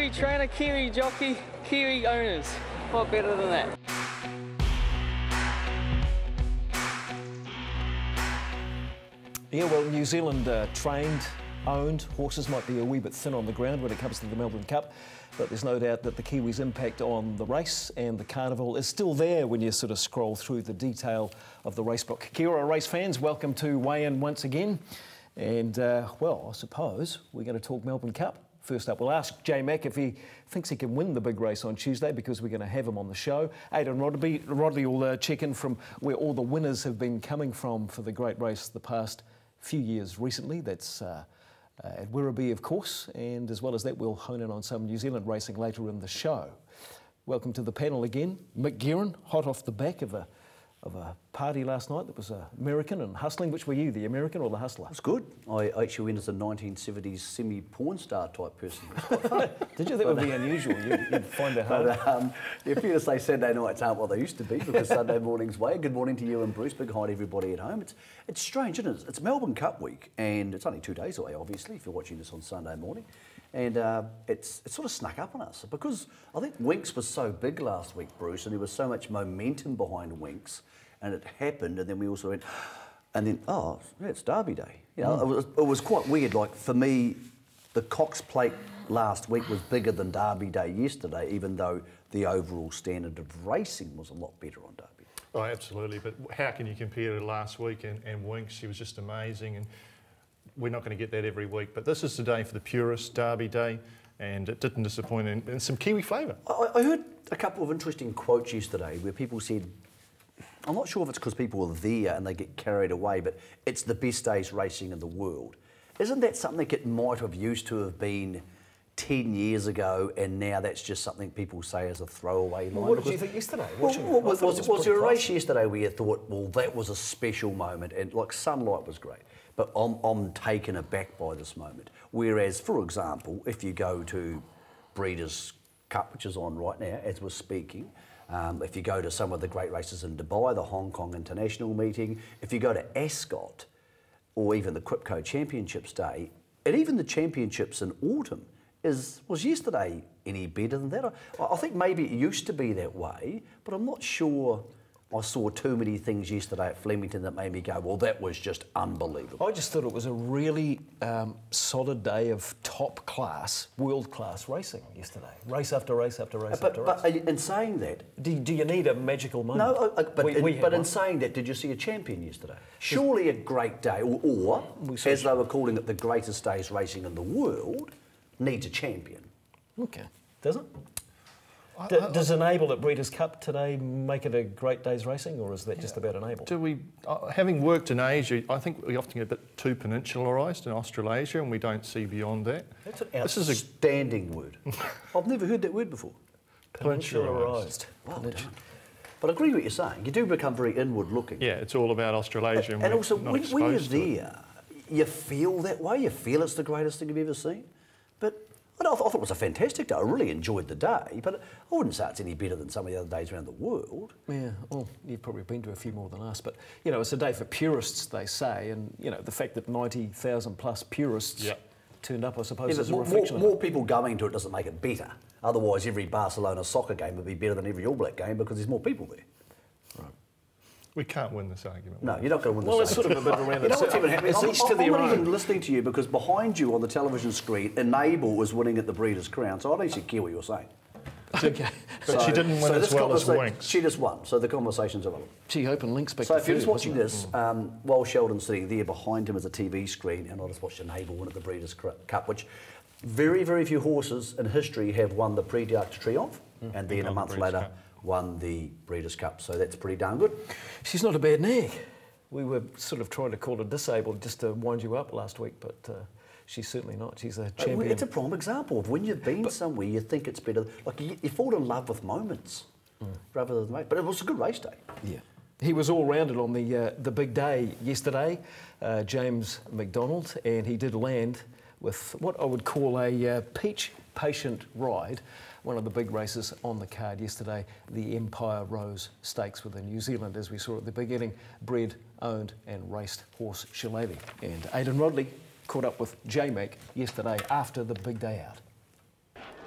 Kiwi trainer, Kiwi jockey, Kiwi owners. What better than that? Yeah, well, New Zealand trained, owned horses might be a wee bit thin on the ground when it comes to the Melbourne Cup, but there's no doubt that the Kiwis' impact on the race and the Caravel is still there when you sort of scroll through the detail of the racebook. Kia ora, race fans, welcome to Weigh-In once again. And, well, I suppose we're going to talk Melbourne Cup. First up, we'll ask J Mac if he thinks he can win the big race on Tuesday, because we're going to have him on the show. Aidan Rodley will check in from where all the winners have been coming from for the great race the past few years recently. That's at Werribee, of course, and as well as that, we'll hone in on some New Zealand racing later in the show. Welcome to the panel again. Mick Guerin, hot off the back of a party last night that was American and hustling. Which were you, the American or the hustler? It was good. I actually went as a 1970s semi-porn star type person. It was quite fun. Did you? That would be unusual. You'd find it hard. But if you to say Saturday nights aren't what they used to be, because Sunday morning's way. Good morning to you and Bruce. Big hi to everybody at home. It's strange, isn't it? It's Melbourne Cup week, and it's only 2 days away, obviously, if you're watching this on Sunday morning. And it's sort of snuck up on us, because I think Winx was so big last week, Bruce, and there was so much momentum behind Winx, and it happened, and then we also went, and then, oh, yeah, it's Derby Day. You know, it was quite weird. Like, for me, the Cox Plate last week was bigger than Derby Day yesterday, even though the overall standard of racing was a lot better on Derby. Oh, absolutely, but how can you compare to last week and Winx? She was just amazing, and we're not going to get that every week, but this is the day for the purists, Derby Day, and it didn't disappoint, and some Kiwi flavour. I heard a couple of interesting quotes yesterday where people said, I'm not sure if it's because people are there and they get carried away, but it's the best days racing in the world. Isn't that something it might have used to have been 10 years ago, and now that's just something people say as a throwaway line? What did you think yesterday? Was there a race yesterday where you thought, well, that was a special moment, and like Sunlight was great, but I'm taken aback by this moment. Whereas, for example, if you go to Breeders' Cup, which is on right now as we're speaking, if you go to some of the great races in Dubai, the Hong Kong International Meeting, if you go to Ascot, or even the Quipco Championships Day, and even the Championships in autumn, was yesterday any better than that? I think maybe it used to be that way, but I'm not sure I saw too many things yesterday at Flemington that made me go, well, that was just unbelievable. I just thought it was a really solid day of top-class, world-class racing yesterday. Race after race after race after race. But in saying that... Do you need a magical moment? No, but in saying that, did you see a champion yesterday? Surely a great day, or as they were calling it, the greatest days racing in the world, needs a champion. Okay. Does it? Does Enable at Breeders' Cup today make it a great day's racing, or is that just about Enable? Do we, having worked in Asia, I think we often get a bit too peninsularised in Australasia, and we don't see beyond that. That's an outstanding word. I've never heard that word before. Peninsularised. Well done. But I agree with what you're saying. You do become very inward-looking. Yeah, it's all about Australasia. And also, when you're there, you feel that way. You feel it's the greatest thing you've ever seen. But I thought it was a fantastic day. I really enjoyed the day, but I wouldn't say it's any better than some of the other days around the world. Yeah, well, you've probably been to a few more than us, but, you know, it's a day for purists, they say, and, you know, the fact that 90,000 plus purists turned up, I suppose, is a reflection of more people going to it doesn't make it better. Otherwise, every Barcelona soccer game would be better than every All Black game because there's more people there. Right. We can't win this argument. No, you're not going to win this argument. Well, it's sort of a bit around you know what's even happening? I'm not even own. listening to you because behind you on the television screen, Enable was winning at the Breeders' Crown, so I don't actually care what you're saying. Okay. But she didn't win as well as Winx. She just won, so the conversation's irrelevant. She opened links back so to if you're just third, watching this, while Sheldon's sitting there behind him is a TV screen, and I just watched Enable win at the Breeders' Cup, which very, very few horses in history have won the Prix d'Arc de Triomphe, and then a month later won the Breeders' Cup, so that's pretty darn good. She's not a bad nag. We were sort of trying to call her disabled just to wind you up last week, but she's certainly not. She's a champion. It's a prime example of when you've been somewhere, you think it's better. Like, you fall in love with moments rather than race. But it was a good race day. Yeah. He was all-rounded on the big day yesterday, James McDonald, and he did land with what I would call a peach patient ride. One of the big races on the card yesterday, the Empire Rose Stakes with the New Zealand, as we saw at the beginning, bred, owned and raced horse Shillelagh. And Aidan Rodley caught up with J Mac yesterday after the big day out.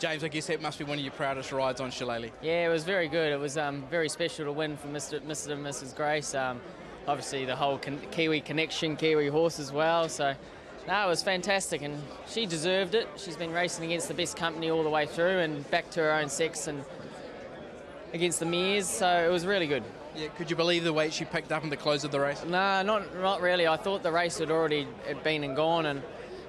James, I guess that must be one of your proudest rides on Shillelagh. Yeah, it was very good. It was very special to win for Mr. and Mrs. Grace. Obviously, the whole Kiwi connection, Kiwi horse as well. So, no, it was fantastic, and she deserved it. She's been racing against the best company all the way through, and back to her own sex and against the mares. So it was really good. Yeah, could you believe the weight she picked up in the close of the race? No, not really. I thought the race had already been and gone,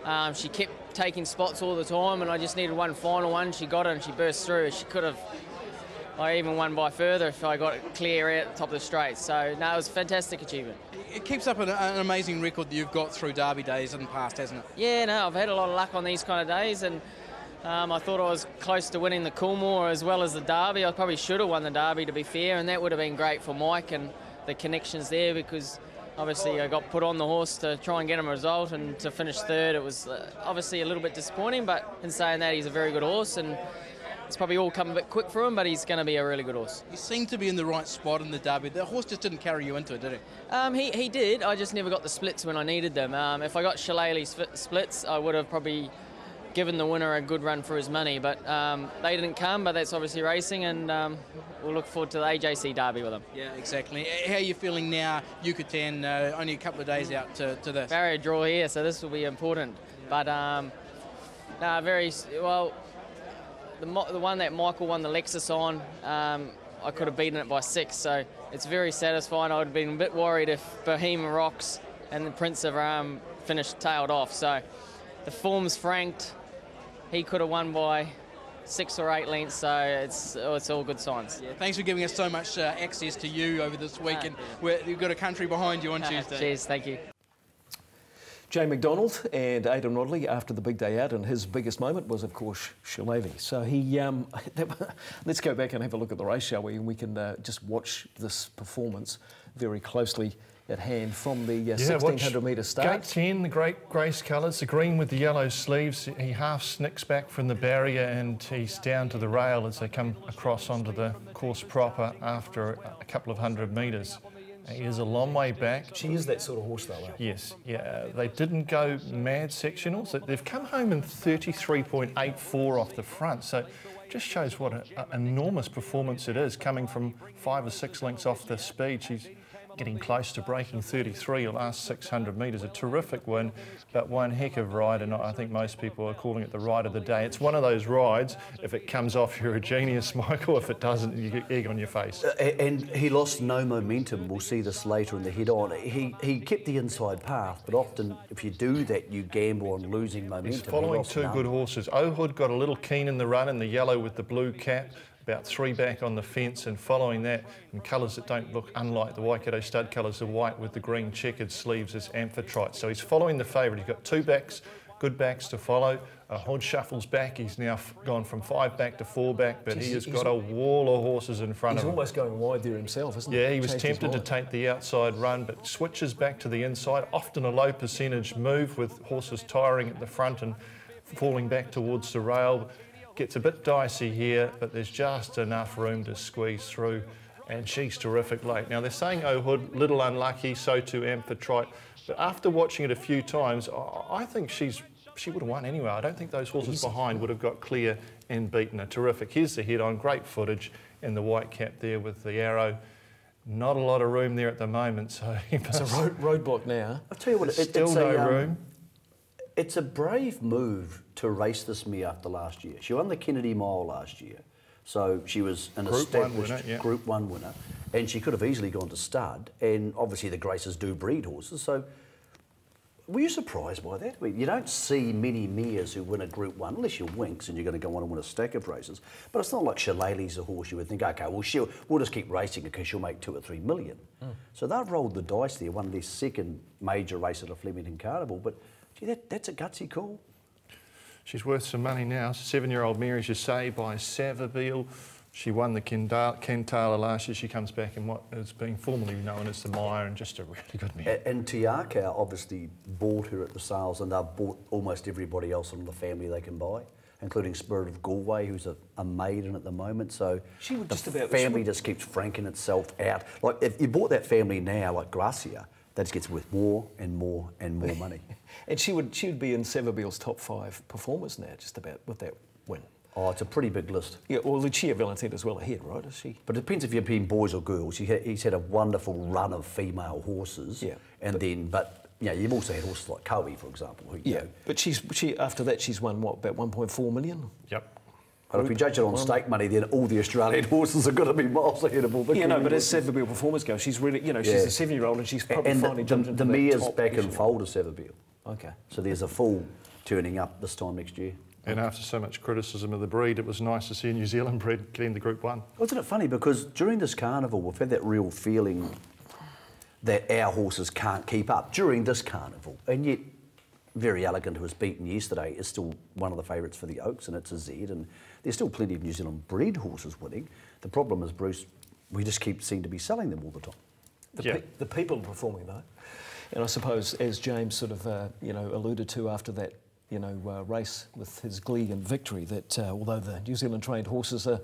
and she kept taking spots all the time, and I just needed one final one. She got it and she burst through. She could have, I even won by further if I got it clear out at the top of the straight. So, no, it was a fantastic achievement. It keeps up an amazing record that you've got through Derby days in the past, hasn't it? Yeah, no, I've had a lot of luck on these kind of days, and I thought I was close to winning the Coolmore as well as the Derby. I probably should have won the Derby, to be fair, and that would have been great for Mike and the connections there, because obviously I got put on the horse to try and get him a result, and to finish third, it was obviously a little bit disappointing, but in saying that, he's a very good horse, and it's probably all come a bit quick for him, but he's going to be a really good horse. You seem to be in the right spot in the Derby. The horse just didn't carry you into it, did he? He did. I just never got the splits when I needed them. If I got Shillelagh splits, I would have probably given the winner a good run for his money, but they didn't come, but that's obviously racing, and we'll look forward to the AJC Derby with them. Yeah, exactly. How are you feeling now, Yucatan, only a couple of days out to this? Barrier draw here, so this will be important. But, very well. The one that Michael won the Lexus on, I could have beaten it by 6, so it's very satisfying. I would have been a bit worried if Bohemian Rocks and the Prince of finished tailed off. So the form's franked. He could have won by 6 or 8 lengths, so it's all good signs. Yeah, thanks for giving us so much access to you over this week, and you've got a country behind you on Tuesday. Cheers, thank you. Jay McDonald and Aidan OBrien after the big day out, and his biggest moment was, of course, Shillelagh. So let's go back and have a look at the race, shall we? And we can just watch this performance very closely at hand from the 1,600 metre start. Gate 10, the great Grace colours, the green with the yellow sleeves. He half snicks back from the barrier and he's down to the rail as they come across onto the course proper after a couple of 100 metres. He is a long way back. She is that sort of horse, though. Yes, yeah. They didn't go mad sectionals. They've come home in 33.84 off the front, so it just shows what an enormous performance it is, coming from 5 or 6 lengths off the speed. She's getting close to breaking 33 the last 600 metres. A terrific win, but one heck of ride, and I think most people are calling it the ride of the day. It's one of those rides, if it comes off, you're a genius, Michael. If it doesn't, you get egg on your face. And he lost no momentum. We'll see this later in the head-on. He kept the inside path, but often if you do that, you gamble on losing momentum. He's following 2 good horses. O'Hood got a little keen in the run in the yellow with the blue cap, about 3 back on the fence, and following that in colours that don't look unlike the Waikato stud colours, the white with the green checkered sleeves, is Amphitrite. So he's following the favourite. He's got 2 backs, good backs to follow. Hood shuffles back. He's now gone from 5 back to 4 back, but he has got a wall of horses in front of him. He's almost going wide there himself, isn't he? Yeah, he was tempted to take the outside run, but switches back to the inside. Often a low percentage move with horses tiring at the front and falling back towards the rail. Gets a bit dicey here, but there's just enough room to squeeze through, and she's terrific late. Now, they're saying O'Hood, little unlucky, so too Amphitrite, but after watching it a few times, I think she would have won anyway. I don't think those horses behind would have got clear and beaten her. Terrific. Here's the head-on, great footage, and the white cap there with the arrow. Not a lot of room there at the moment, so... It's a roadblock now. I'll tell you what, still no room. It's a brave move to race this mare after last year. She won the Kennedy Mile last year, so she was an established Group 1 winner, and she could have easily gone to stud, and obviously the Graces do breed horses, so were you surprised by that? You don't see many mares who win a Group 1, unless you're Winks and you're going to go on and win a stack of races, but it's not like Shillelagh's a horse you would think, OK, well, we'll just keep racing because she'll make 2 or 3 million. So they've rolled the dice there, won their 2nd major race at a Flemington Carnival, but gee, that's a gutsy call. She's worth some money now. 7-year-old mare, as you say, by Savabeel. She won the Kentala last year. She comes back in what is being formerly known as the Mire, and just a really good mare. And Tiaka obviously bought her at the sales, and they've bought almost everybody else in the family they can buy, including Spirit of Galway, who's a maiden at the moment. So she would the family just keeps franking itself out. Like if you bought that family now, like Gracia, that just gets worth more and more and more money. And she would be in Savabeel's top 5 performers now, just about, with that win. Oh, it's a pretty big list. Yeah, well, Lucia Valentina's well ahead, right, is she? But it depends if you're being boys or girls. He's had a wonderful run of female horses. Yeah. And but you know, you've also had horses like Kobe, for example. Who, you know, but she after that she's won what, about 1.4 million? Yep. But if we judge it on stake money, then all the Australian horses are going to be miles ahead of all the Kiwi but as horses. Savabeel performance goes, she's really, you know, she's a 7-year-old and she's probably finally jumped into the mare's top back in echelon. fold of Savabeel. Okay. So there's a full turning up this time next year. And after so much criticism of the breed, it was nice to see a New Zealand breed get into Group 1. Wasn't it funny? Because during this carnival, we've had that real feeling that our horses can't keep up during this carnival. And yet, Very Elegant, who was beaten yesterday, is still one of the favourites for the Oaks, and it's a Z. And there's still plenty of New Zealand bred horses winning. The problem is, Bruce, we just seem to be selling them all the time. The people are performing though. And I suppose, as James sort of, alluded to after that, race with his Gleegan victory, that although the New Zealand trained horses are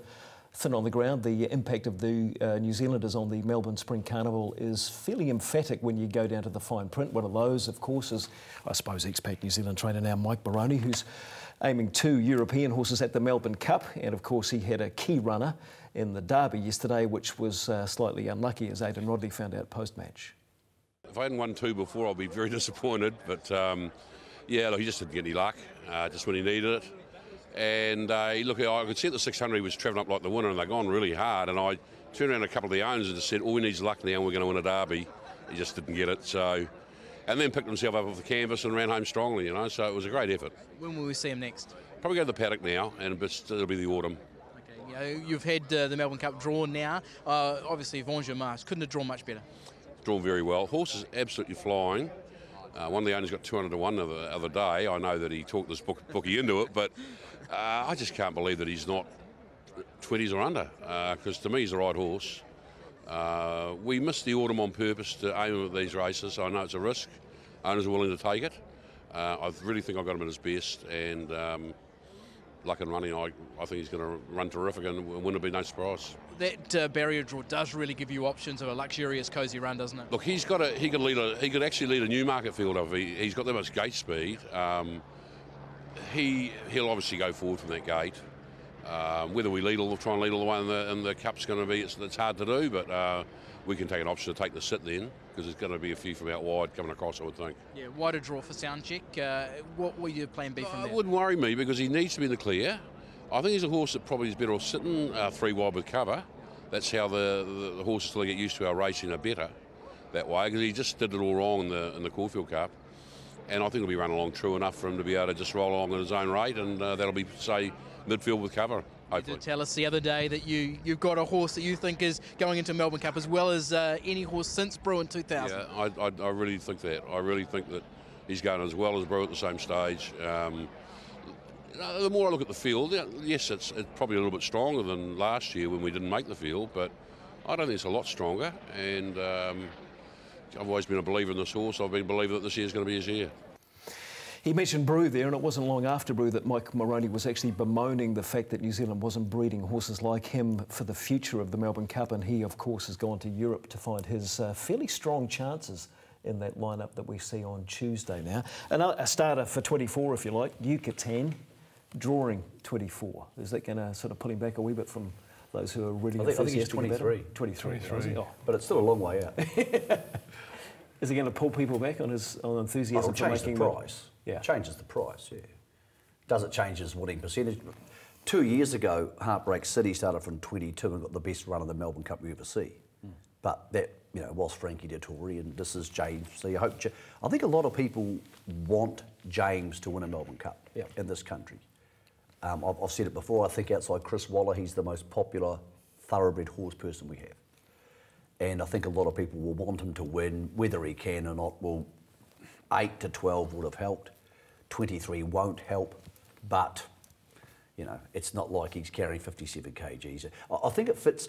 thin on the ground, the impact of the New Zealanders on the Melbourne Spring Carnival is fairly emphatic when you go down to the fine print. One of those, of course, is, I suppose, expat New Zealand trainer now, Mike Moroney, who's aiming 2 European horses at the Melbourne Cup. And, of course, he had a key runner in the Derby yesterday, which was slightly unlucky, as Aidan Rodley found out post-match. If I hadn't won 2 before, I'd be very disappointed. But, he just didn't get any luck, just when he needed it. And look, I could see at the 600 he was travelling up like the winner, and they'd gone really hard. And I turned around a couple of the owners and just said, all we need is luck now, and we're going to win a Derby. He just didn't get it. So, and then picked himself up off the canvas and ran home strongly, So it was a great effort. When will we see him next? Probably go to the paddock now, and it'll be the autumn. Okay, you've had the Melbourne Cup drawn now. Obviously, Vange Mars couldn't have drawn much better. Drawn very well. Horse is absolutely flying. One of the owners got 200 to 1 the other day. I know that he talked this bookie into it, but I just can't believe that he's not 20s or under, because to me he's the right horse. We missed the autumn on purpose to aim at these races. I know it's a risk. Owners are willing to take it. I really think I got him at his best, and luck and running, I think he's going to run terrific, and wouldn't be no surprise. That barrier draw does really give you options of a luxurious, cosy run, doesn't it? Look, he could actually lead a Newmarket field if he's got that much gate speed. He'll obviously go forward from that gate. Whether we try and lead all the way in the Cup's going to be, it's hard to do, but we can take an option to take the sit then, because there's going to be a few from out wide coming across, I would think. Yeah, wider draw for Soundcheck. What will your plan be from there? It wouldn't worry me, because he needs to be in the clear. I think he's a horse that probably is better off sitting 3 wide with cover. That's how the horses, till they get used to our racing, are better that way, because he just did it all wrong in the Caulfield Cup. And I think he'll be running along true enough for him to be able to just roll along at his own rate, and that'll be, say, midfield with cover, hopefully. You did tell us the other day that you've got a horse that you think is going into Melbourne Cup as well as any horse since Brew in 2000. Yeah, I really think that. I really think that he's going as well as Brew at the same stage. The more I look at the field, yes, it's probably a little bit stronger than last year when we didn't make the field, but I don't think it's a lot stronger. And I've always been a believer in this horse. I've been a believer that this year's going to be his year. He mentioned Brew there, and it wasn't long after Brew that Mike Moroney was actually bemoaning the fact that New Zealand wasn't breeding horses like him for the future of the Melbourne Cup, and he, of course, has gone to Europe to find his fairly strong chances in that lineup that we see on Tuesday now. A starter for 24, if you like, Yucatan, drawing 24. Is that going to sort of pull him back a wee bit from those who are really I think he's 23. 23. Oh. But it's still a long way out. Is he going to pull people back on his enthusiasm for making the price? Yeah. Changes the price, yeah. Does it change his winning percentage? 2 years ago, Heartbreak City started from 22 and got the best run of the Melbourne Cup we ever see. But that, was Frankie Dettori, and this is James. So I think a lot of people want James to win a Melbourne Cup in this country. I've said it before, I think outside Chris Waller, he's the most popular thoroughbred horse person we have. And I think a lot of people will want him to win, whether he can or not. Well, 8 to 12 would have helped. 23 won't help, but, it's not like he's carrying 57 kgs. I think it fits,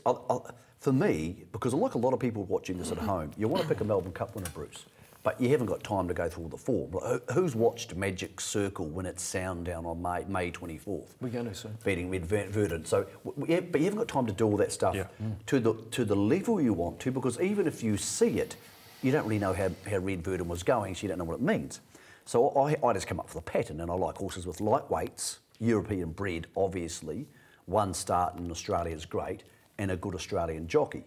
for me, because like a lot of people watching this at home, you want to pick a Melbourne Cup winner, Bruce, but you haven't got time to go through all the form. Who's watched Magic Circle win its sound down on May 24th? We're going to soon. Beating Red Verdant. So, but you haven't got time to do all that stuff to the level you want to, because even if you see it, you don't really know how Red Verdant was going, so you don't know what it means. So I just come up with a pattern, and I like horses with light weights European bred, obviously, one start in Australia is great, and a good Australian jockey.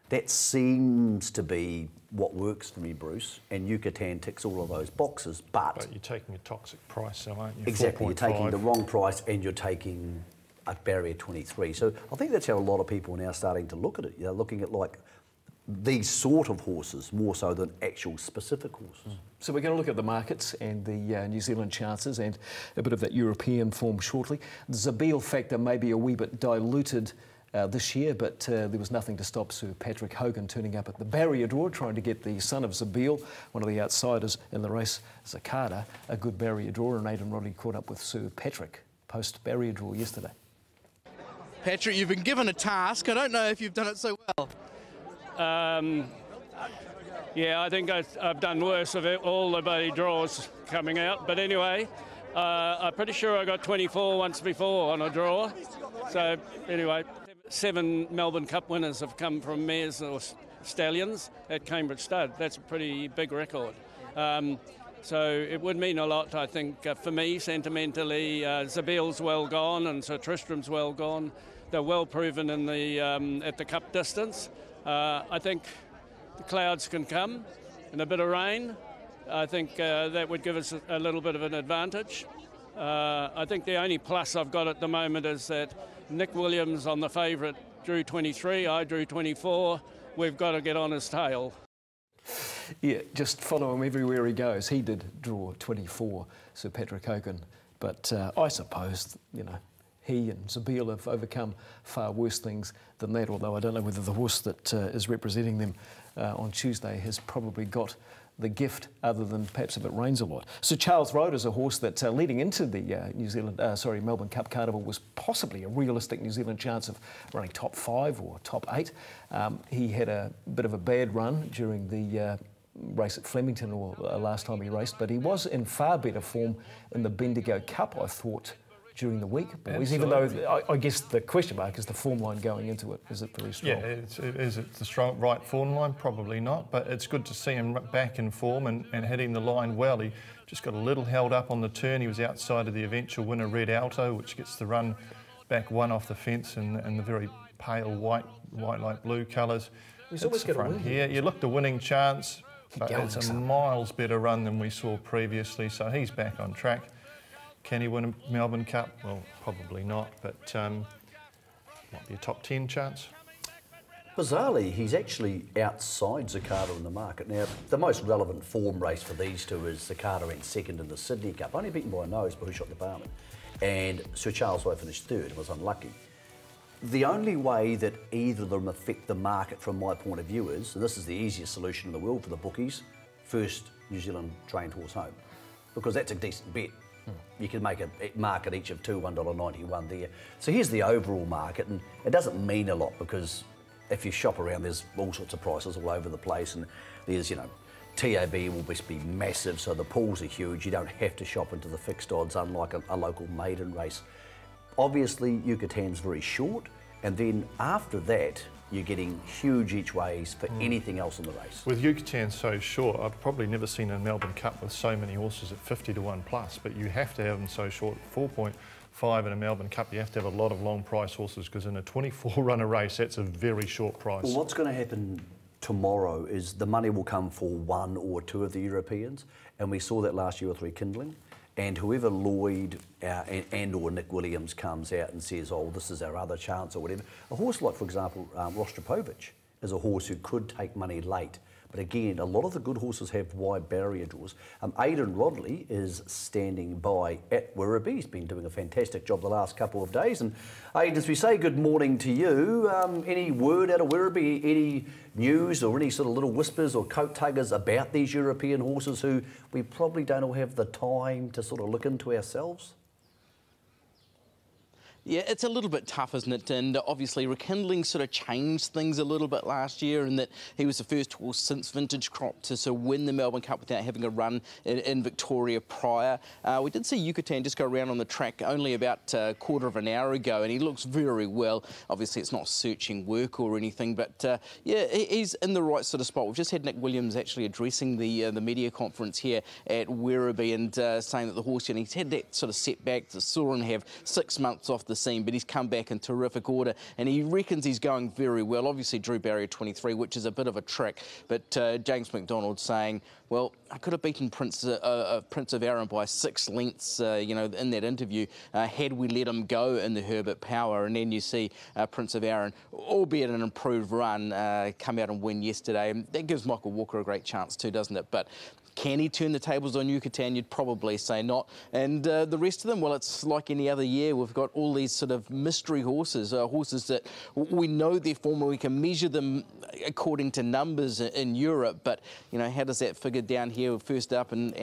That seems to be what works for me, Bruce, and Yucatan ticks all of those boxes, but you're taking a toxic price, though, aren't you? Exactly, 4.5. you're taking the wrong price and you're taking a barrier 23. So I think that's how a lot of people are now starting to look at it. They're looking at like these sort of horses more so than actual specific horses. So we're going to look at the markets and the New Zealand chances and a bit of that European form shortly. The Zabeel factor may be a wee bit diluted this year, but there was nothing to stop Sir Patrick Hogan turning up at the barrier draw, trying to get the son of Zabeel, one of the outsiders in the race, Zakada, a good barrier draw, and Aidan Rodley caught up with Sir Patrick post-barrier draw yesterday. Patrick, you've been given a task. I don't know if you've done it so well. Yeah, I think I've done worse of it, all the bloody draws coming out. But anyway, I'm pretty sure I got 24 once before on a draw. So anyway, 7 Melbourne Cup winners have come from mares or stallions at Cambridge Stud. That's a pretty big record. So it would mean a lot, I think, for me, sentimentally. Zabeel's well gone and Sir Tristram's well gone. They're well proven in the at the Cup distance. I think the clouds can come and a bit of rain. I think that would give us a little bit of an advantage. I think the only plus I've got at the moment is that Nick Williams on the favourite drew 23, I drew 24. We've got to get on his tail. Yeah, just follow him everywhere he goes. He did draw 24, Sir Patrick Hogan, but I suppose, you know, he and Zabeel have overcome far worse things than that, although I don't know whether the horse that is representing them on Tuesday has probably got the gift, other than perhaps if it rains a lot. So Charles Road is a horse that leading into the Melbourne Cup Carnival was possibly a realistic New Zealand chance of running top 5 or top 8. He had a bit of a bad run during the race at Flemington, or last time he raced, but he was in far better form in the Bendigo Cup, I thought, during the week, boys. Absolutely. Even though I guess the question mark is the form line going into it. Is it very strong? Yeah, is it the strong right form line? Probably not, but it's good to see him back in form and hitting the line well. He just got a little held up on the turn. He was outside of the eventual winner, Red Alto, which gets the run back one off the fence in the very pale white light blue colours. He's always got a win here. You looked a winning chance, but it's a miles better run than we saw previously, so he's back on track. Can he win a Melbourne Cup? Well, probably not, but might be a top 10 chance. Bizarrely, he's actually outside Zakada in the market. Now, the most relevant form race for these two is Zakada in second in the Sydney Cup, only beaten by a nose by Who Shot the Barman. And Sir Charles Rowe finished third and was unlucky. The only way that either of them affect the market from my point of view is, and this is the easiest solution in the world for the bookies, first New Zealand trained horse home, because that's a decent bet. You can make a market each of two, $1.91 there. So here's the overall market, and it doesn't mean a lot because if you shop around, there's all sorts of prices all over the place, and there's, you know, TAB will just be massive, so the pools are huge. You don't have to shop into the fixed odds, unlike a local maiden race. Obviously, Yucatan's very short, and then after that, you're getting huge each ways for anything else in the race. With Yucatan so short, I've probably never seen a Melbourne Cup with so many horses at 50 to 1 plus, but you have to have them so short. 4.5 in a Melbourne Cup, you have to have a lot of long price horses, because in a 24 runner race, that's a very short price. Well, what's going to happen tomorrow is the money will come for one or two of the Europeans, and we saw that last year with Rekindling. And whoever Lloyd and or Nick Williams comes out and says, oh, this is our other chance or whatever. A horse like, for example, Rostropovich is a horse who could take money late. But again, a lot of the good horses have wide barrier draws. Aidan Rodley is standing by at Werribee. He's been doing a fantastic job the last couple of days. And Aidan, as we say good morning to you, any word out of Werribee, any news or any sort of little whispers or coat tuggers about these European horses who we probably don't all have the time to sort of look into ourselves? Yeah, it's a little bit tough, isn't it? And obviously Rekindling sort of changed things a little bit last year in that he was the first horse since Vintage Crop to sort of win the Melbourne Cup without having a run in Victoria prior. We did see Yucatan just go around on the track only about a quarter of an hour ago, and he looks very well. Obviously it's not searching work or anything, but yeah, he's in the right sort of spot. We've just had Nick Williams actually addressing the media conference here at Werribee and saying that the horse, you know, he's had that sort of setback. Saw him have 6 months off the scene, but he's come back in terrific order, and he reckons he's going very well. Obviously drew barrier 23, which is a bit of a trick, but James McDonald saying, well, I could have beaten Prince of Arran by 6 lengths, you know, in that interview, had we let him go in the Herbert Power. And then you see Prince of Arran, albeit an improved run, come out and win yesterday. And that gives Michael Walker a great chance too, doesn't it? But can he turn the tables on Yucatan? You'd probably say not. And the rest of them, well, it's like any other year. We've got all these sort of mystery horses, horses that we know their form and we can measure them according to numbers in Europe. But, you know, how does that figure down here first up and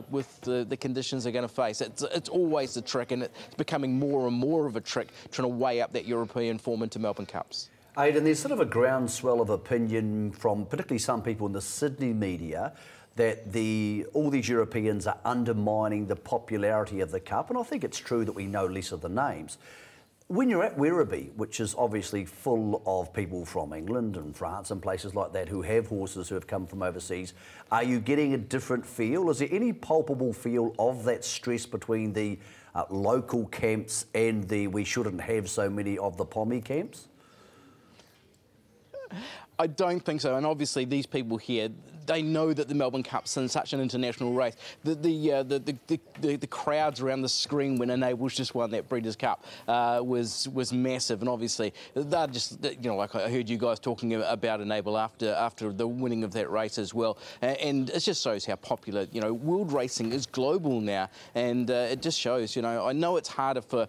with the conditions they're going to face? It's always a trick, and it's becoming more and more of a trick trying to weigh up that European form into Melbourne Cups. Aidan, there's sort of a groundswell of opinion from particularly some people in the Sydney media that all these Europeans are undermining the popularity of the Cup, and I think it's true that we know less of the names. When you're at Werribee, which is obviously full of people from England and France and places like that who have horses who have come from overseas, are you getting a different feel? Is there any palpable feel of that stress between the local camps and the we shouldn't have so many of the pommy camps? I don't think so, and obviously these people here, they know that the Melbourne Cup's in such an international race. The crowds around the screen when Enables just won that Breeders' Cup was massive, and obviously they're just, you know, like I heard you guys talking about Enable after the winning of that race as well, and it just shows how popular, you know, world racing is global now, and it just shows, you know, I know it's harder for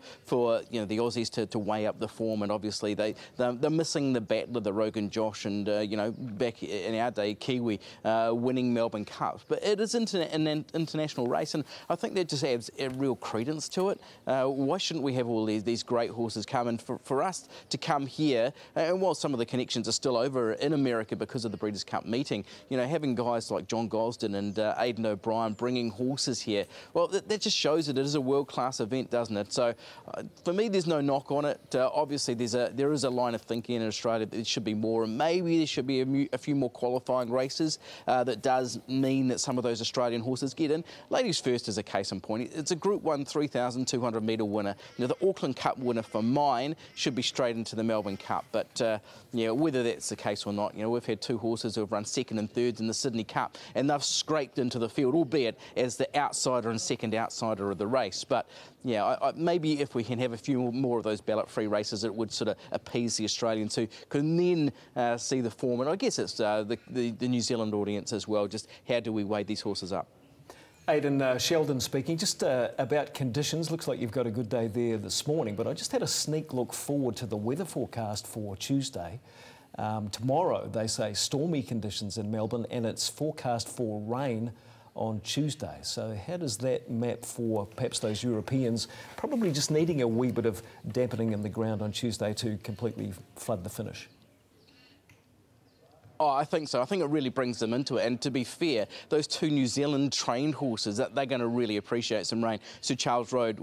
you know the Aussies to weigh up the form, and obviously they're missing the battle of the Rogan Josh and you know, back in our day Kiwi winning Melbourne Cups, but it is an international race, and I think that just adds a real credence to it. Why shouldn't we have all these great horses come? And for us to come here, and while some of the connections are still over in America because of the Breeders' Cup meeting, you know, having guys like John Gosden and Aidan OBrien bringing horses here, well, that just shows that it is a world-class event, doesn't it? So for me, there's no knock on it. Obviously, there is a line of thinking in Australia that there should be more, and maybe there should be a few more qualifying races. That does mean that some of those Australian horses get in. Ladies First is a case in point. It's a Group 1 3,200 metre winner. You know, the Auckland Cup winner for mine should be straight into the Melbourne Cup. But yeah, whether that's the case or not, you know, we've had 2 horses who have run 2nd and 3rd in the Sydney Cup, and they've scraped into the field, albeit as the outsider and second outsider of the race. But yeah, maybe if we can have a few more of those ballot-free races, it would sort of appease the Australians who can then see the form. And I guess it's the New Zealand audience as well. Just how do we weigh these horses up? Aidan, Sheldon speaking. Just about conditions. Looks like you've got a good day there this morning, but I just had a sneak look forward to the weather forecast for Tuesday. Tomorrow, they say stormy conditions in Melbourne, and it's forecast for rain on Tuesday. So how does that map for perhaps those Europeans probably just needing a wee bit of dampening in the ground on Tuesday to completely flood the finish? Oh, I think so. I think it really brings them into it. And to be fair, those 2 New Zealand trained horses, they're going to really appreciate some rain. So Charles Road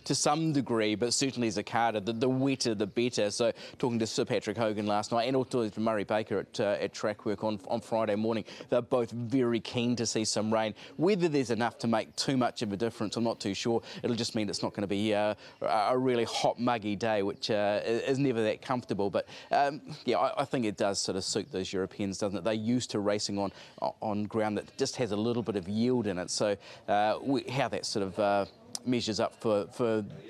to some degree, but certainly Zakata, the wetter the better. So talking to Sir Patrick Hogan last night and also to Murray Baker at track work on Friday morning, they're both very keen to see some rain. Whether there's enough to make too much of a difference, I'm not too sure. It'll just mean it's not going to be a really hot, muggy day, which is never that comfortable. But yeah, I think it does sort of suit those Europeans, doesn't it? They're used to racing on ground that just has a little bit of yield in it. So how that sort of measures up for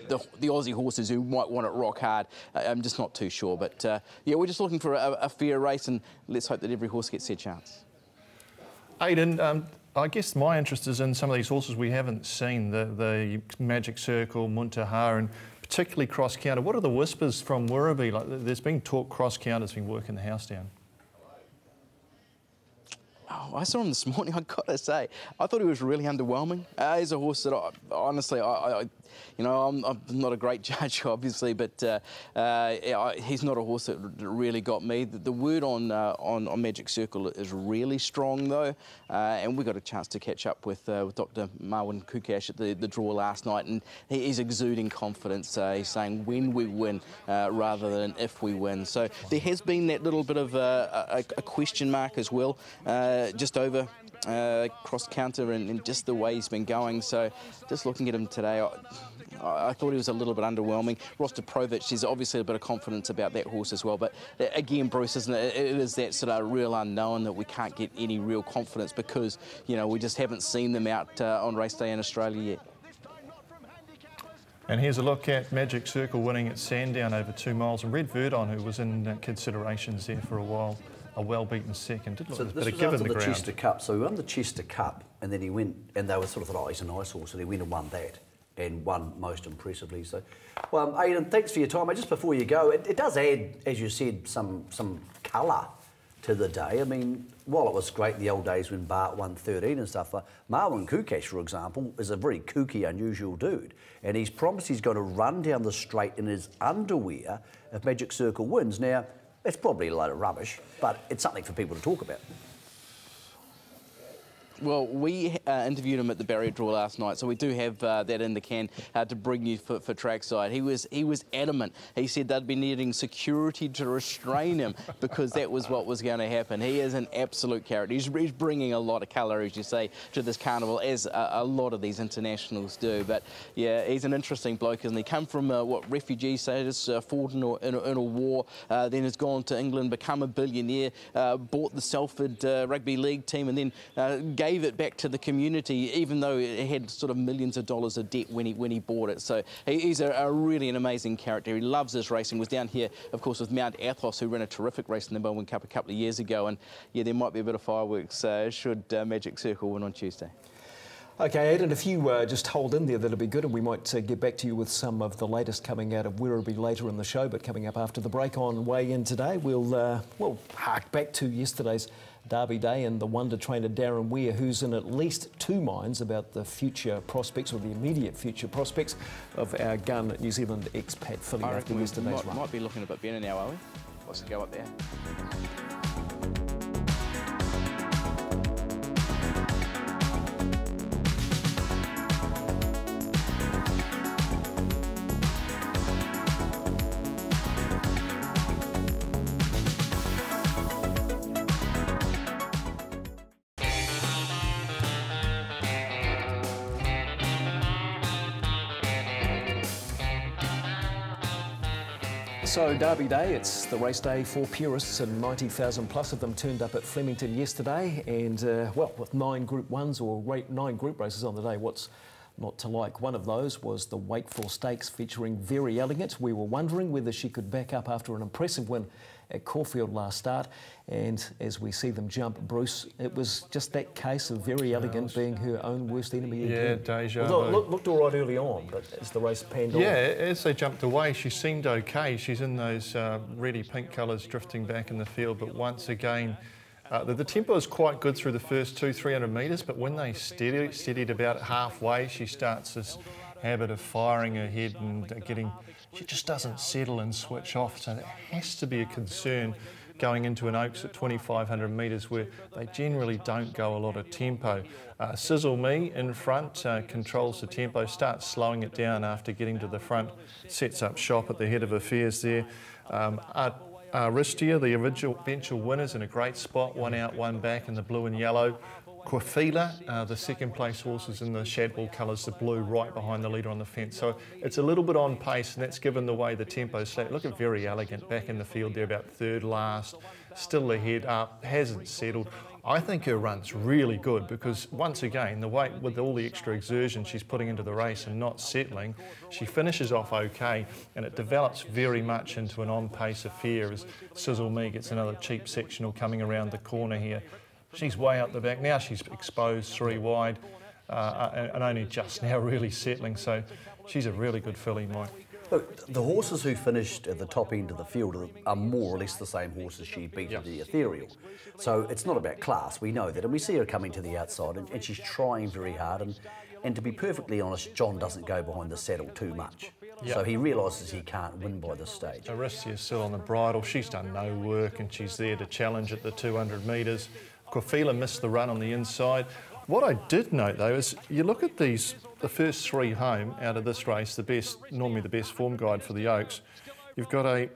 the Aussie horses who might want it rock hard, I'm just not too sure. But yeah, we're just looking for a fair race, and let's hope that every horse gets their chance. Aidan, I guess my interest is in some of these horses we haven't seen, the Magic Circle, Muntaha, and particularly Cross Counter. What are the whispers from Werribee? Like, there's been talk Cross Counter's been working the house down. I saw him this morning, I've got to say. I thought he was really underwhelming. He's a horse that, honestly, you know, I'm not a great judge, obviously, but he's not a horse that really got me. The word on Magic Circle is really strong, though, and we got a chance to catch up with Dr. Marwan Kukash at the draw last night, and he's exuding confidence. He's saying when we win rather than if we win. So there has been that little bit of a question mark as well, just over cross counter and just the way he's been going. So just looking at him today, I thought he was a little bit underwhelming. Rostropovich, there's obviously a bit of confidence about that horse as well, but again, Bruce, isn't it? It is that sort of real unknown that we can't get any real confidence because, you know, we just haven't seen them out on race day in Australia yet. And here's a look at Magic Circle winning at Sandown over 2 miles, and Red Verdon, who was in considerations there for a while, a well-beaten second. Did look So a this bit was of give in after the the ground. Chester Cup. So he won the Chester Cup, and then he went, and they were sort of thought, oh, he's a nice horse, and he went and won that, and won most impressively. So, well, Aidan, thanks for your time. Just before you go, it does add, as you said, some colour to the day. I mean, while it was great in the old days when Bart won 13 and stuff, Marwan Kukash, for example, is a very kooky, unusual dude, and he's promised he's going to run down the straight in his underwear if Magic Circle wins. Now, it's probably a load of rubbish, but it's something for people to talk about. Well, we interviewed him at the barrier draw last night, so we do have that in the can to bring you for trackside. He was adamant. He said they'd be needing security to restrain him because that was what was going to happen. He is an absolute character. He's bringing a lot of colour, as you say, to this carnival, as a lot of these internationals do. But yeah, he's an interesting bloke, isn't he? Come from what refugee status, fought in a war, then has gone to England, become a billionaire, bought the Salford rugby league team, and then gave it back to the community, even though it had sort of millions of dollars of debt when he bought it. So he's a really an amazing character. He loves his racing. Was down here, of course, with Mount Athos, who ran a terrific race in the Melbourne Cup a couple of years ago. And yeah, there might be a bit of fireworks should Magic Circle win on Tuesday. Okay, Aidan, if you just hold in there, that'll be good, and we might get back to you with some of the latest coming out of Werribee later in the show. But coming up after the break on Weigh In today, we'll hark back to yesterday's Derby Day and the wonder trainer Darren Weir, who's in at least 2 minds about the future prospects, or the immediate future prospects, of our gun New Zealand expat filly after yesterday's run. Might be looking a bit better now, are we? Let's go up there. So Derby Day, it's the race day for purists, and 90,000 plus of them turned up at Flemington yesterday, and well, with 9 Group 1s or 9 group races on the day, what's not to like? One of those was the Wakeful Stakes featuring Very Elegant. We were wondering whether she could back up after an impressive win at Caulfield last start, and as we see them jump, Bruce, it was just that case of Very Elegant being her own worst enemy again. Yeah, deja vu. Although it looked all right early on, but as the race panned on. Yeah, as they jumped away, she seemed okay. She's in those reddy pink colours drifting back in the field, but once again, the tempo is quite good through the first 200-300 metres, but when they steadied about halfway, she starts this habit of firing her head and she just doesn't settle and switch off. So that has to be a concern going into an Oaks at 2,500 metres, where they generally don't go a lot of tempo. Sizzle Me in front controls the tempo, starts slowing it down after getting to the front, sets up shop at the head of affairs there. Aristia, the eventual winners, in a great spot, 1 out, 1 back in the blue and yellow. Quafila, the second place horse, is in the Shadwell colours, the blue, right behind the leader on the fence. So it's a little bit on pace, and that's given the way the tempo's slack. Look at Very Elegant back in the field there, about 3rd last, still the head up, hasn't settled. I think her run's really good because, once again, the way, with all the extra exertion she's putting into the race and not settling, she finishes off okay, and it develops very much into an on-pace affair as Sizzle Me gets another cheap sectional coming around the corner here. She's way up the back. Now she's exposed 3 wide and only just now really settling. So she's a really good filly, Mike. Look, the horses who finished at the top end of the field are more or less the same horses she beat in the Ethereal. So it's not about class, we know that, and we see her coming to the outside, and she's trying very hard, and to be perfectly honest, John doesn't go behind the saddle too much. So he realises he can't win by this stage. Aristia's still on the bridle, she's done no work, and she's there to challenge at the 200 metres. Quafila missed the run on the inside. What I did note though is you look at these, the first three home out of this race, normally the best form guide for the Oaks. You've got a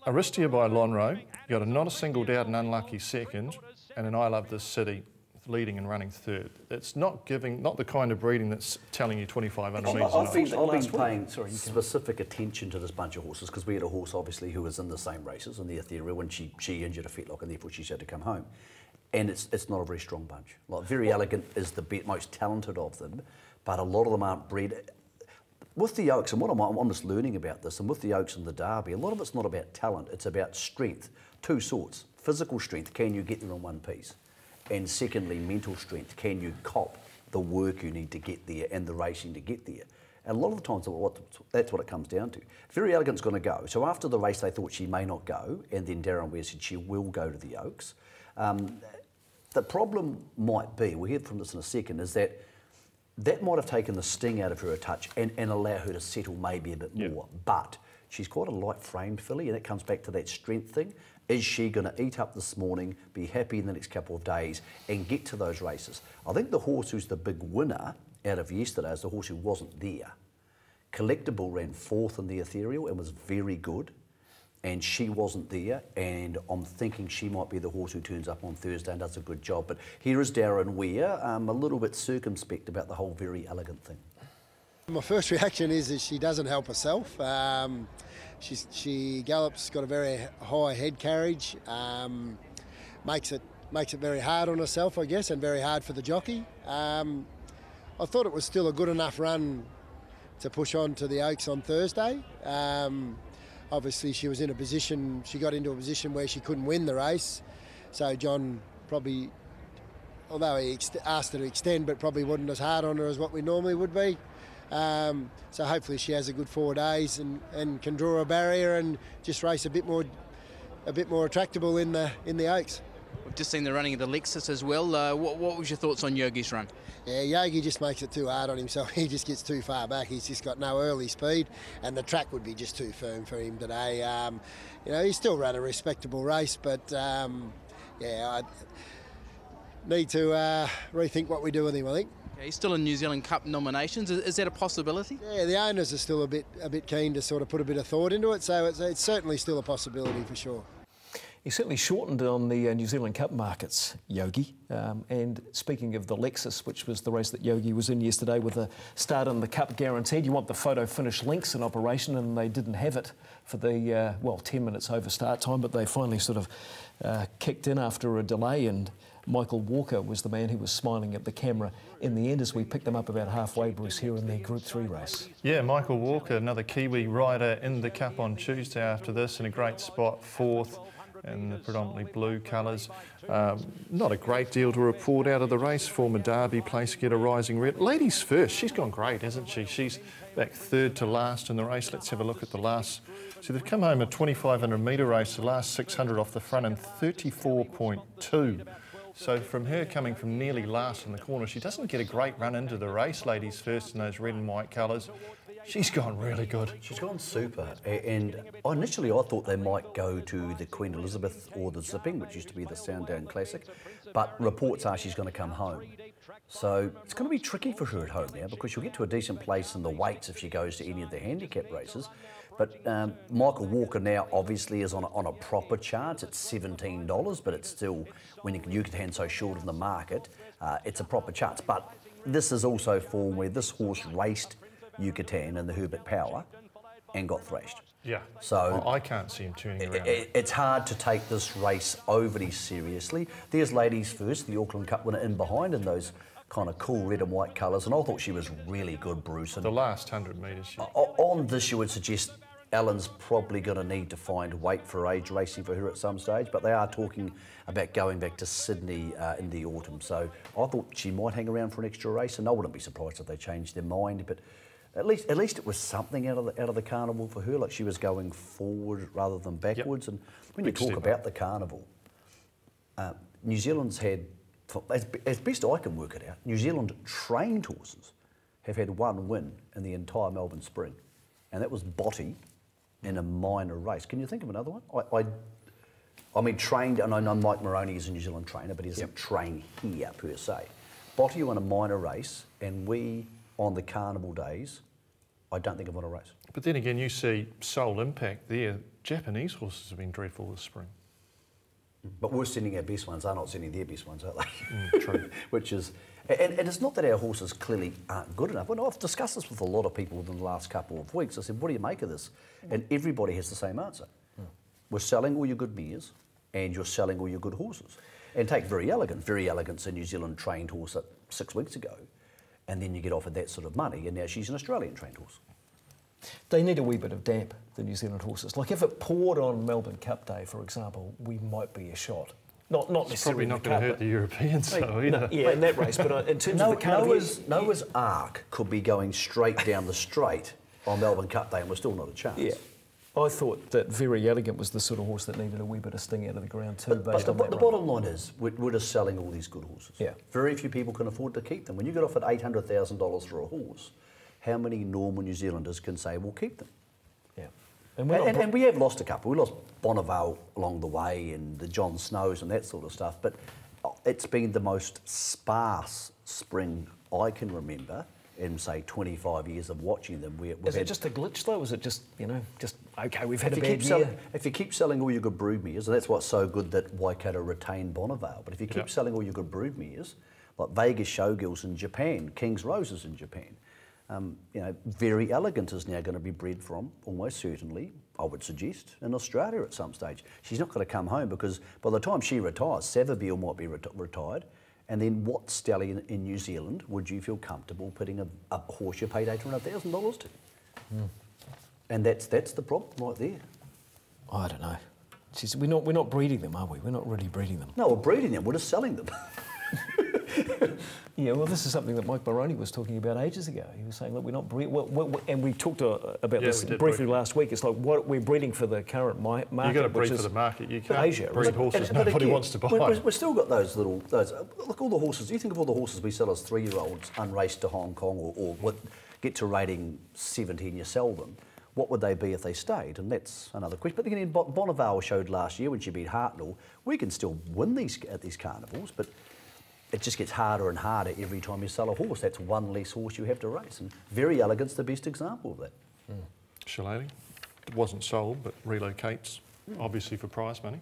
Aristia by Lonhro, you've got a Not a Single Doubt and Unlucky second, and an I Love This City leading and running third. It's not the kind of breeding that's telling you 2,500 metres. I've been paying specific attention to this bunch of horses because we had a horse obviously who was in the same races in the Ethereal when she injured a fetlock and therefore she's had to come home. And it's not a very strong bunch. Like Very Elegant is the most talented of them, but a lot of them aren't bred. With the Oaks, and what I'm just learning about this, and with the Oaks and the Derby, a lot of it's not about talent, it's about strength. Two sorts. Physical strength, can you get there in one piece? And secondly, mental strength, can you cop the work you need to get there and the racing to get there? And a lot of the times that's what it comes down to. Very Elegant's going to go. So after the race they thought she may not go, and then Darren Ware said she will go to the Oaks. The problem might be, we'll hear from this in a second, is that might have taken the sting out of her a touch and allow her to settle maybe a bit more. But she's quite a light-framed filly, and it comes back to that strength thing. Is she going to eat up this morning, be happy in the next couple of days, and get to those races? I think the horse who's the big winner out of yesterday is the horse who wasn't there. Collectible ran fourth in the Ethereal and was very good. And she wasn't there, and I'm thinking she might be the horse who turns up on Thursday and does a good job. But here is Darren Ware, a little bit circumspect about the whole Very Elegant thing. My first reaction is that she doesn't help herself. She gallops, got a very high head carriage, makes it very hard on herself, I guess, and very hard for the jockey. I thought it was still a good enough run to push on to the Oaks on Thursday. Obviously, she was in a position, she got into a position where she couldn't win the race. So John probably, although he asked her to extend, but probably wasn't as hard on her as what we normally would be. So hopefully she has a good 4 days and can draw a barrier and just race a bit more attractable in the Oaks. We've just seen the running of the Lexus as well. What was your thoughts on Yagi's run? Yeah, Yagi just makes it too hard on himself. He just gets too far back. He's just got no early speed, and the track would be just too firm for him today. He still ran a respectable race, but I need to rethink what we do with him, I think. Yeah, he's still in New Zealand Cup nominations. Is that a possibility? Yeah, the owners are still a bit keen to sort of put a bit of thought into it, so it's certainly still a possibility for sure. He certainly shortened on the New Zealand Cup markets, Yogi. And speaking of the Lexus, which was the race that Yogi was in yesterday with a start in the Cup guaranteed, you want the photo finish links in operation, and they didn't have it for the, 10 minutes over start time, but they finally sort of kicked in after a delay, and Michael Walker was the man who was smiling at the camera in the end as we picked them up about halfway, Bruce, here in the Group 3 race. Yeah, Michael Walker, another Kiwi rider in the Cup on Tuesday after this, in a great spot, fourth, in the predominantly blue colours. Not a great deal to report out of the race. Former Derby place getter Rising Red. Ladies first, she's gone great, hasn't she? She's back third to last in the race. Let's have a look at the last. So they've come home a 2,500 metre race, the last 600 off the front in 34.2. So from her coming from nearly last in the corner, she doesn't get a great run into the race, ladies first, in those red and white colours. She's gone really good. She's gone super. And initially I thought they might go to the Queen Elizabeth or the Zipping, which used to be the Sounddown Classic. But reports are she's going to come home. So it's going to be tricky for her at home now, because she'll get to a decent place in the weights if she goes to any of the handicap races. But Michael Walker now obviously is on a proper chance. It's $17, but it's still, when you can hand so short in the market, it's a proper chance. But this is also form where this horse raced Yucatan in the Herbert Power and got thrashed. Yeah, so I can't see him turning around. It's hard to take this race overly seriously. There's Ladies First, the Auckland Cup winner, in behind in those kind of cool red and white colours, and I thought she was really good, Bruce. And the last 100 metres. On this, you would suggest Alan's probably going to need to find weight for age racing for her at some stage, but they are talking about going back to Sydney in the autumn. So I thought she might hang around for an extra race, and I wouldn't be surprised if they changed their mind. But At least it was something out of the carnival for her. Like she was going forward rather than backwards. And when you talk about the carnival, New Zealand's had, as best I can work it out, New Zealand trained horses have had one win in the entire Melbourne Spring, and that was Botti in a minor race. Can you think of another one? I mean, trained, and I know Mike Moroney is a New Zealand trainer, but he doesn't train here per se. Botti won a minor race, and we, on the carnival days, I don't think I've won a race. But then again, you see Soul Impact there. Japanese horses have been dreadful this spring. But we're sending our best ones. They're not sending their best ones, are they? True. Which is, and it's not that our horses clearly aren't good enough. I've discussed this with a lot of people within the last couple of weeks. I said, what do you make of this? And everybody has the same answer. We're selling all your good mares, and you're selling all your good horses. And take Very Elegant. Very Elegant's a New Zealand trained horse 6 weeks ago, and then you get offered that sort of money, and now she's an Australian trained horse. They need a wee bit of damp, the New Zealand horses. Like if it poured on Melbourne Cup Day, for example, we might be a shot. Not necessarily probably not going to hurt the Europeans, though, either. No, yeah, in that race, but in terms of the carnival... Noah's Ark could be going straight down the straight on Melbourne Cup Day, and we're still not a chance. Yeah. I thought that Very Elegant was the sort of horse that needed a wee bit of sting out of the ground too. But the bottom line is, we're just selling all these good horses. Yeah. Very few people can afford to keep them. When you get offered $800,000 for a horse, how many normal New Zealanders can say, we'll keep them? Yeah. And we have lost a couple. We lost Bonnevale along the way and the John Snows and that sort of stuff. But it's been the most sparse spring I can remember in, say, 25 years of watching them. Is it just a glitch, though? Is it just, just, OK, we've had a bad year? If you keep selling all your good brood mares, and that's what's so good that Waikato retained Bonnevale, but if you keep selling all your good brood mares, like Vegas Showgirls in Japan, King's Roses in Japan, Very Elegant is now going to be bred from, almost certainly, I would suggest, in Australia at some stage. She's not going to come home because by the time she retires, Savabeel might be retired. And then what stallion in New Zealand would you feel comfortable putting a horse you paid $800,000 to? And that's the problem right there. I don't know. We're not breeding them, are we? We're not really breeding them. No, we're breeding them. We're just selling them. Yeah, well, this is something that Mike Moroney was talking about ages ago. He was saying, look, we're not breeding... and we talked about this briefly last week. It's like we're breeding for the current market. You've got to breed for the market. You can't Asia, breed horses nobody wants to buy. We've still got look, all the horses. You think of all the horses we sell as 3-year-olds unraced to Hong Kong or get to rating 70 and you sell them. What would they be if they stayed? And that's another question. But again, Bonnevale showed last year when she beat Hartnell, we can still win at these carnivals, but it just gets harder and harder every time you sell a horse. That's one less horse you have to race. And Very Elegant's the best example of that. Shillelagh, it wasn't sold, but relocates, obviously for prize money.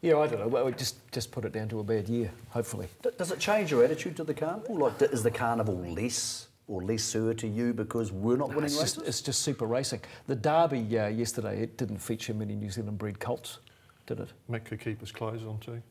Yeah, I don't know. Well, just put it down to a bad year, hopefully. Does it change your attitude to the carnival? Like, is the carnival less or lesser to you because we're not winning races? It's just super racing. The Derby yesterday, it didn't feature many New Zealand bred colts, did it? Mick could keep his clothes on too.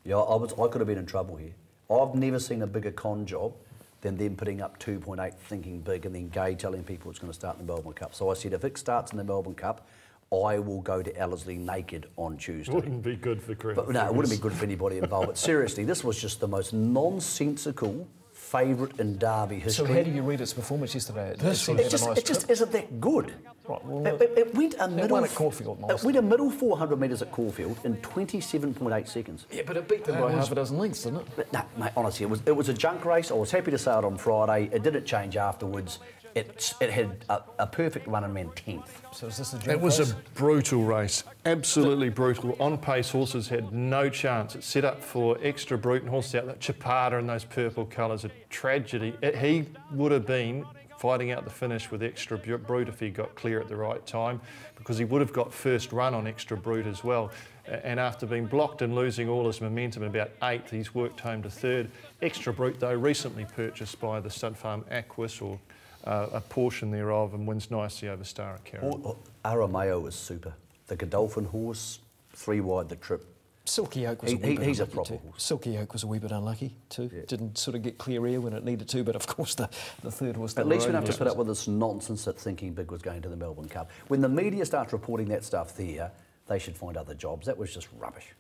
Yeah, I could have been in trouble here. I've never seen a bigger con job than them putting up 2.8, thinking big, and then Gay telling people it's going to start in the Melbourne Cup. So I said, if it starts in the Melbourne Cup, I will go to Ellerslie naked on Tuesday. Wouldn't be good for Chris. No, it wouldn't be good for anybody involved. But seriously, this was just the most nonsensical favourite in Derby history. So how do you read its performance yesterday? It just isn't that good. Right, well, it went a middle. Won at Caulfield, it went a middle 400 metres at Caulfield in 27.8 seconds. Yeah, but it beat them by half a dozen lengths, didn't it? No, mate, honestly, it was a junk race. I was happy to say it on Friday. It didn't change afterwards. It had a perfect run and ran 10th. So is this a junk It was race? a brutal race, absolutely brutal. On-pace horses had no chance. It set up for extra brute and horses out, that Chapada and those purple colours, a tragedy. He would have been fighting out the finish with extra brute if he got clear at the right time, because he would have got first run on extra brute as well. And after being blocked and losing all his momentum, about 8th, he's worked home to 3rd. Extra brute, though, recently purchased by the stud farm Aquis, or a portion thereof, and wins nicely over Star at Caravel. Arameo was super. The Godolphin horse, 3 wide the trip. Silky Oak was a wee bit he's a unlucky proper too. horse. Silky Oak was a wee bit unlucky too. Yeah. Didn't sort of get clear air when it needed to, but of course the third horse... At least we don't have to put up with this nonsense that Thinking Big was going to the Melbourne Cup. When the media starts reporting that stuff there, they should find other jobs. That was just rubbish.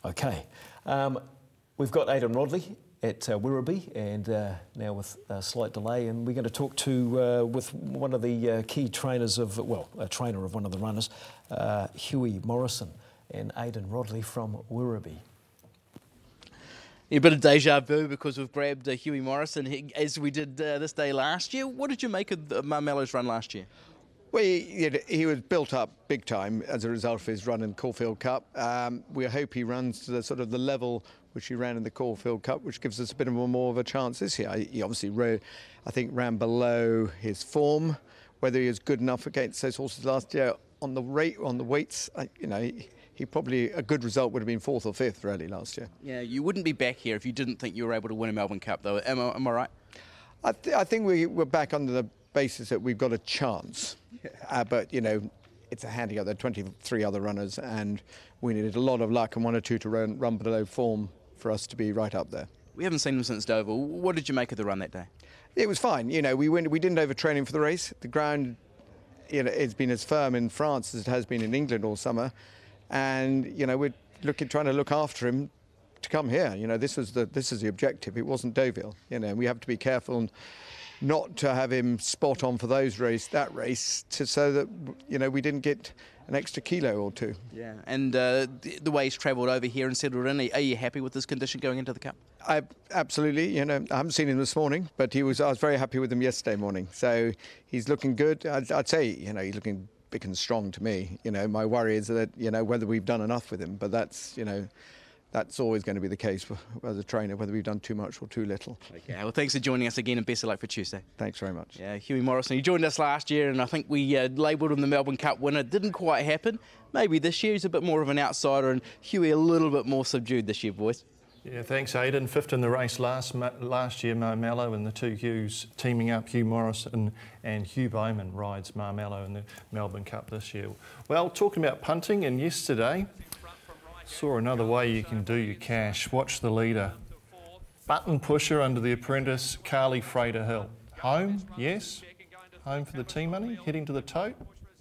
OK. We've got Aidan Rodley at Werribee, and now with a slight delay, and we're going to talk to with one of the key trainers of, well, a trainer of one of the runners, Hughie Morrison and Aidan Rodley from Werribee. A bit of deja vu because we've grabbed Hughie Morrison as we did this day last year. What did you make of Marmello's run last year? Well, he was built up big time as a result of his run in the Caulfield Cup. We hope he runs to the sort of the level which he ran in the Caulfield Cup, which gives us a bit more of a chance this year. He obviously ran below his form. Whether he was good enough against those horses last year on the weights, he probably, a good result would have been 4th or 5th really last year. Yeah, you wouldn't be back here if you didn't think you were able to win a Melbourne Cup, though. Am I right? I think we're back under the basis that we've got a chance. But, it's a handicap. There are 23 other runners, and we needed a lot of luck and 1 or 2 to run below form for us to be right up there. We haven't seen him since Dover. What did you make of the run that day? It was fine. We didn't overtrain him for the race. The ground, it's been as firm in France as it has been in England all summer. And, we're trying to look after him to come here. This is the objective. It wasn't Deauville. We have to be careful not to have him spot on for that race, so that, we didn't get an extra kilo or 2. Yeah, and the way he's travelled over here and settled in, are you happy with this condition going into the Cup? Absolutely. I haven't seen him this morning, but I was very happy with him yesterday morning. So he's looking good. I'd say, he's looking big and strong to me. My worry is that, whether we've done enough with him, but that's always going to be the case as a trainer, whether we've done too much or too little. Okay, well, thanks for joining us again, and best of luck for Tuesday. Thanks very much. Yeah, Hughie Morrison, he joined us last year, and I think we labelled him the Melbourne Cup winner. Didn't quite happen. Maybe this year he's a bit more of an outsider, and Hughie a little bit more subdued this year, boys. Yeah, thanks, Aidan. 5th in the race last year, Marmello, and the 2 Hughes teaming up. Hugh Morrison and Hugh Bowman rides Marmello in the Melbourne Cup this year. Well, talking about punting, and yesterday saw another way you can do your cash. Watch the leader. Button pusher under the apprentice, Carly Frater Hill. Home, yes. Home for the team money. Heading to the tote.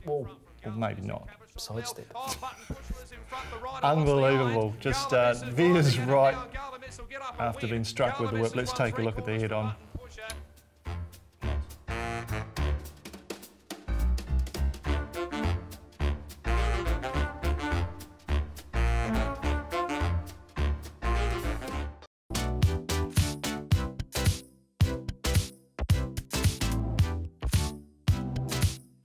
Well, maybe not. Sidestep. Unbelievable. Just veers right after being struck with the whip. Let's take a look at the head-on.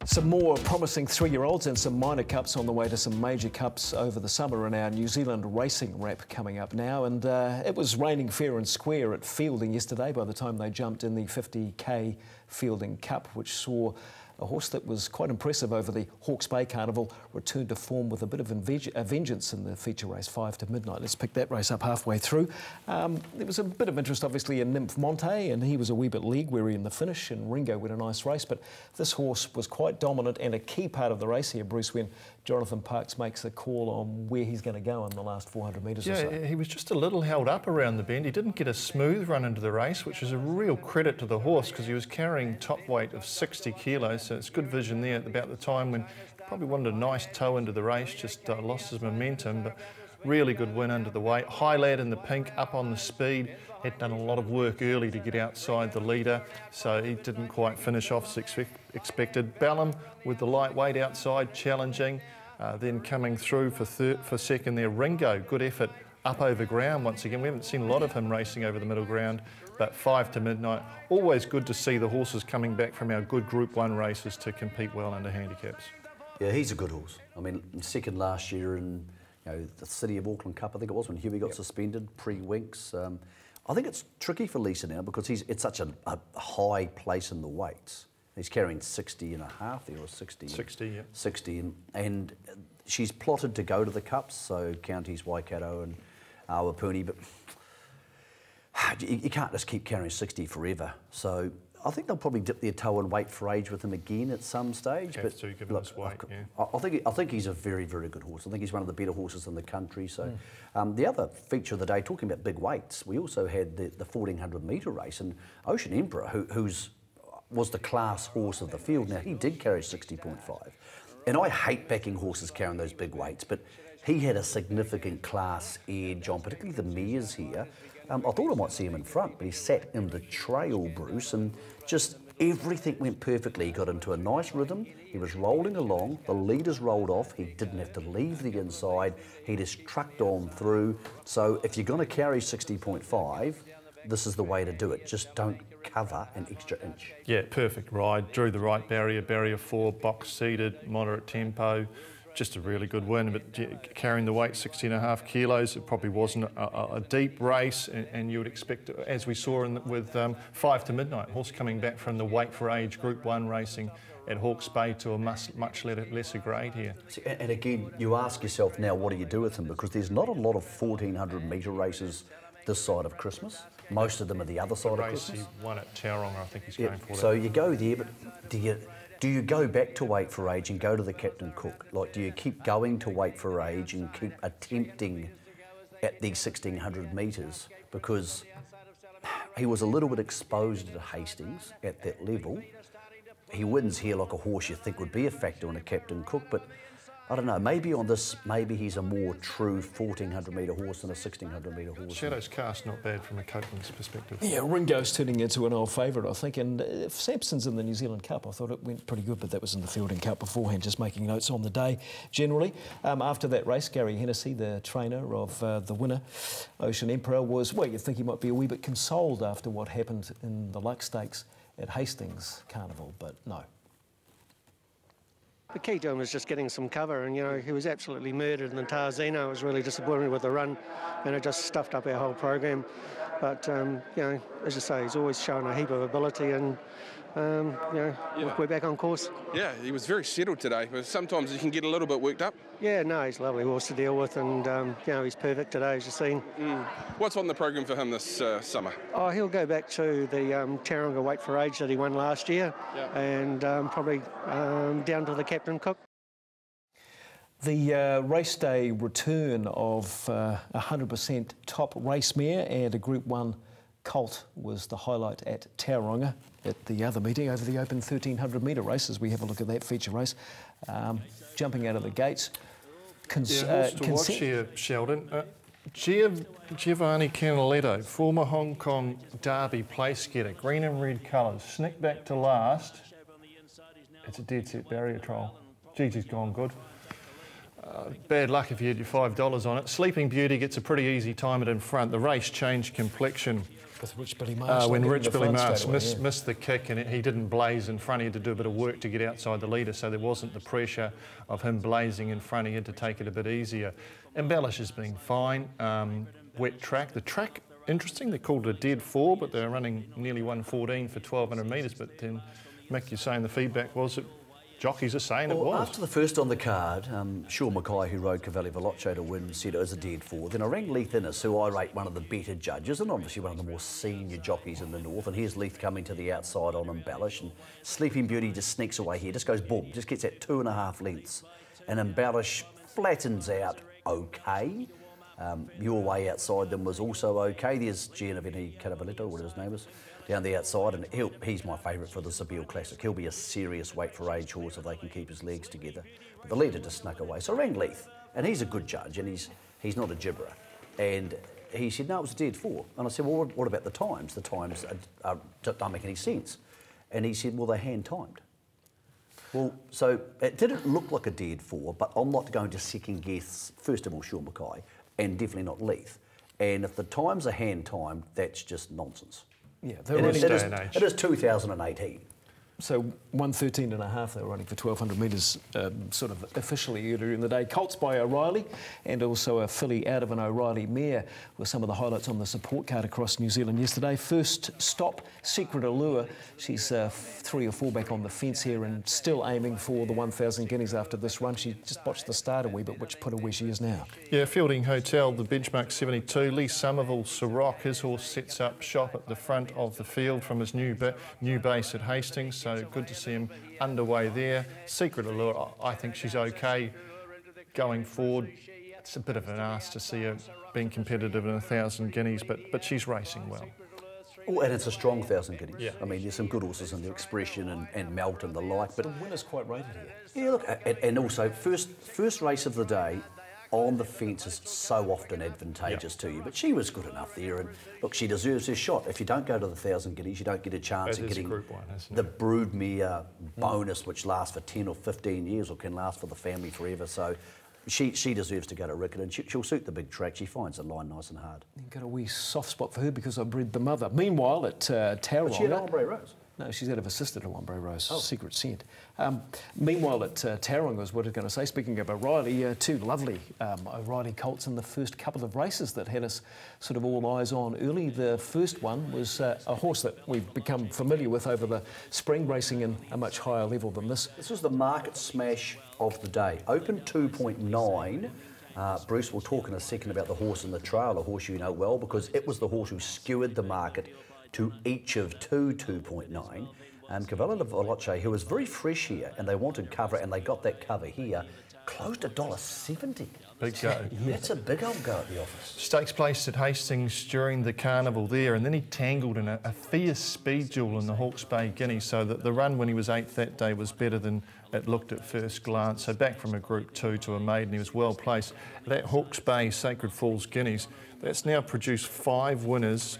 Some more promising 3-year-olds and some minor cups on the way to some major cups over the summer in our New Zealand racing wrap coming up now. And it was raining fair and square at Fielding yesterday by the time they jumped in the 50k Fielding Cup, which saw a horse that was quite impressive over the Hawke's Bay Carnival return to form with a bit of a vengeance in the feature race 5 to Midnight. Let's pick that race up halfway through. There was a bit of interest obviously in Nymph Monte, and he was a wee bit leg weary in the finish, and Ringo went a nice race, but this horse was quite dominant and a key part of the race here, Bruce, when Jonathan Parkes makes a call on where he's going to go in the last 400 metres or so. Yeah, he was just a little held up around the bend. He didn't get a smooth run into the race, which is a real credit to the horse because he was carrying top weight of 60 kilos, so it's good vision there at about the time when he probably wanted a nice toe into the race, just lost his momentum, but really good win under the weight. High Lad in the pink, up on the speed, had done a lot of work early to get outside the leader, so he didn't quite finish off as expected. Bellum with the lightweight outside, challenging, then coming through for second there. Ringo, good effort up over ground once again. We haven't seen a lot of him racing over the middle ground, but 5 to Midnight. Always good to see the horses coming back from our good Group 1 races to compete well under handicaps. Yeah, he's a good horse. I mean, second last year in the City of Auckland Cup, I think it was, when Hughie got suspended, pre-Winks. I think it's tricky for Lisa now because it's such a high place in the weights. He's carrying 60 and a half there, or 60. 60, yeah. 60, and she's plotted to go to the Cups, so Counties, Waikato and Awapuni, but you can't just keep carrying 60 forever. So I think they'll probably dip their toe and wait for age with him again at some stage. Have to, given his weight, yeah. I think he's a very, very good horse. I think he's one of the better horses in the country. So the other feature of the day, talking about big weights, we also had the 1400 metre race, and Ocean Emperor, who was the class horse of the field. Now, he did carry 60.5. And I hate backing horses carrying those big weights, but he had a significant class edge on, particularly the mares here. I thought I might see him in front, but he sat in the trail, Bruce, and just everything went perfectly. He got into a nice rhythm. He was rolling along. The leaders rolled off. He didn't have to leave the inside. He just trucked on through. So if you're going to carry 60.5, this is the way to do it. Just don't cover an extra inch. Yeah, perfect ride. Drew the right barrier, barrier 4, box seated, moderate tempo. Just a really good win, but carrying the weight 60.5 kilos, it probably wasn't a deep race, and you would expect, as we saw with 5 to Midnight, horse coming back from the weight for age Group 1 racing at Hawke's Bay to a much lesser grade here. And again, you ask yourself now, what do you do with him? Because there's not a lot of 1,400 metre races this side of Christmas. Most of them are the other side of Christmas. He won at Tauranga, I think he's going for that. So you go there, but do you go back to weight for age and go to the Captain Cook? Like, do you keep going to weight for age and keep attempting at these 1,600 metres? Because he was a little bit exposed at Hastings at that level. He wins here like a horse you think would be a factor in a Captain Cook, but I don't know, maybe on this, maybe he's a more true 1,400 metre horse than a 1,600 metre horse. Shadow's cast not bad from a Copeland's perspective. Yeah, Ringo's turning into an old favourite, I think, and if Sampson's in the New Zealand Cup, I thought it went pretty good, but that was in the Fielding Cup beforehand, just making notes on the day generally. After that race, Gary Hennessy, the trainer of the winner, Ocean Emperor, was, well, you'd think he might be a wee bit consoled after what happened in the Luck Stakes at Hastings Carnival, but no. The key to him was just getting some cover, and, you know, he was absolutely murdered in the Tarzino. I was really disappointed with the run, and it just stuffed up our whole program. But, you know, as you say, he's always shown a heap of ability, and, you know, we're back on course. Yeah, he was very settled today, but sometimes he can get a little bit worked up. Yeah, no, he's a lovely horse to deal with, and, you know, he's perfect today, as you've seen. What's on the program for him this summer? Oh, he'll go back to the Tauranga weight for age that he won last year, and probably down to the Captain Cook. The race day return of 100% top race mare and a Group 1 colt was the highlight at Tauranga at the other meeting over the open 1,300 metre race, as we have a look at that feature race. Jumping out of the gates. Horse to watch here, Sheldon. Giovanni Canaletto, former Hong Kong Derby place getter, green and red colours, snicked back to last. It's a dead set barrier trial. Gigi's gone good. Bad luck if you had your $5 on it. Sleeping Beauty gets a pretty easy time in front. The race changed complexion with Rich Billy Marsh. When Rich Billy Marsh missed the kick, and he didn't blaze in front. He had to do a bit of work to get outside the leader, so there wasn't the pressure of him blazing in front. He had to take it a bit easier. Embellish has been fine. Wet track. The track, interesting, they called it a dead 4, but they're running nearly 1:14 for 1,200 metres. But then, Mick, you're saying the feedback was that jockeys are saying it was. After the first on the card, Sean Mackay, who rode Cavalli Veloce to win, said it was a dead 4. Then I rang Leith Innes, who I rate one of the better judges and obviously one of the more senior jockeys in the north. And here's Leith coming to the outside on Embellish, and Sleeping Beauty just sneaks away here, just goes boom, just gets at 2.5 lengths. And Embellish flattens out okay. Your way outside them was also okay. There's Giovanni Caravel, whatever his name is, down the outside, and he's my favourite for the Seville Classic. He'll be a serious weight for age horse if they can keep his legs together. But the leader just snuck away. So I rang Leith, and he's a good judge, and he's not a gibberer. And he said, no, it was a dead 4. And I said, well, what about the times? The times don't make any sense. And he said, well, they're hand-timed. Well, so it didn't look like a dead 4, but I'm not going to second guess, first of all, Sean Mackay, and definitely not Leith. And if the times are hand-timed, that's just nonsense. Yeah, it is 2018. So 1:13.5 they were running for 1,200 metres sort of officially earlier in the day. Colts by O'Reilly and also a filly out of an O'Reilly mare were some of the highlights on the support card across New Zealand yesterday. First stop, Secret Allure. She's 3 or 4 back on the fence here and still aiming for the 1,000 guineas after this run. She just botched the start a wee bit, which put her where she is now. Yeah, Fielding Hotel, the benchmark 72. Lee Somerville, Ciroc, his horse sets up shop at the front of the field from his new base at Hastings. So good to see him underway there. Secret Allure, I think she's okay going forward. It's a bit of an ask to see her being competitive in 1,000 guineas, but she's racing well. Oh, and it's a strong 1,000 guineas. Yeah. I mean, there's some good horses in the Expression and Melt and the like. But the winner's quite rated here. Yeah, look, and also first race of the day, on the fence is so often advantageous to you. But she was good enough there, and look, she deserves her shot. If you don't go to the 1,000 guineas, you don't get a chance at getting the broodmare bonus, which lasts for 10 or 15 years or can last for the family forever. So she deserves to go to Rickett, and she'll suit the big track. She finds the line nice and hard. You've got a wee soft spot for her because I bred the mother. Meanwhile, at Tauranga... But she had Ombre Rose. No, she's out of a sister to Ombre Rose, Secret Scent. Meanwhile, at Tauranga is what I was going to say. Speaking of O'Reilly, two lovely O'Reilly colts in the first couple of races that had us sort of all eyes on early. The first one was a horse that we've become familiar with over the spring, racing in a much higher level than this. This was the market smash of the day. Open 2.9. Bruce will talk in a second about the horse in the trail, a horse you know well, because it was the horse who skewered the market to each of 2.9. Caravel de Veloce, who was very fresh here, and they wanted cover, and they got that cover here, closed $1.70. Big go. That's a big old go at the office. Stakes placed at Hastings during the carnival there, and then he tangled in a fierce speed duel in the Hawke's Bay Guinea, so that the run when he was 8th that day was better than it looked at first glance. So back from a Group 2 to a maiden, he was well placed. That Hawke's Bay Sacred Falls Guineas, that's now produced 5 winners.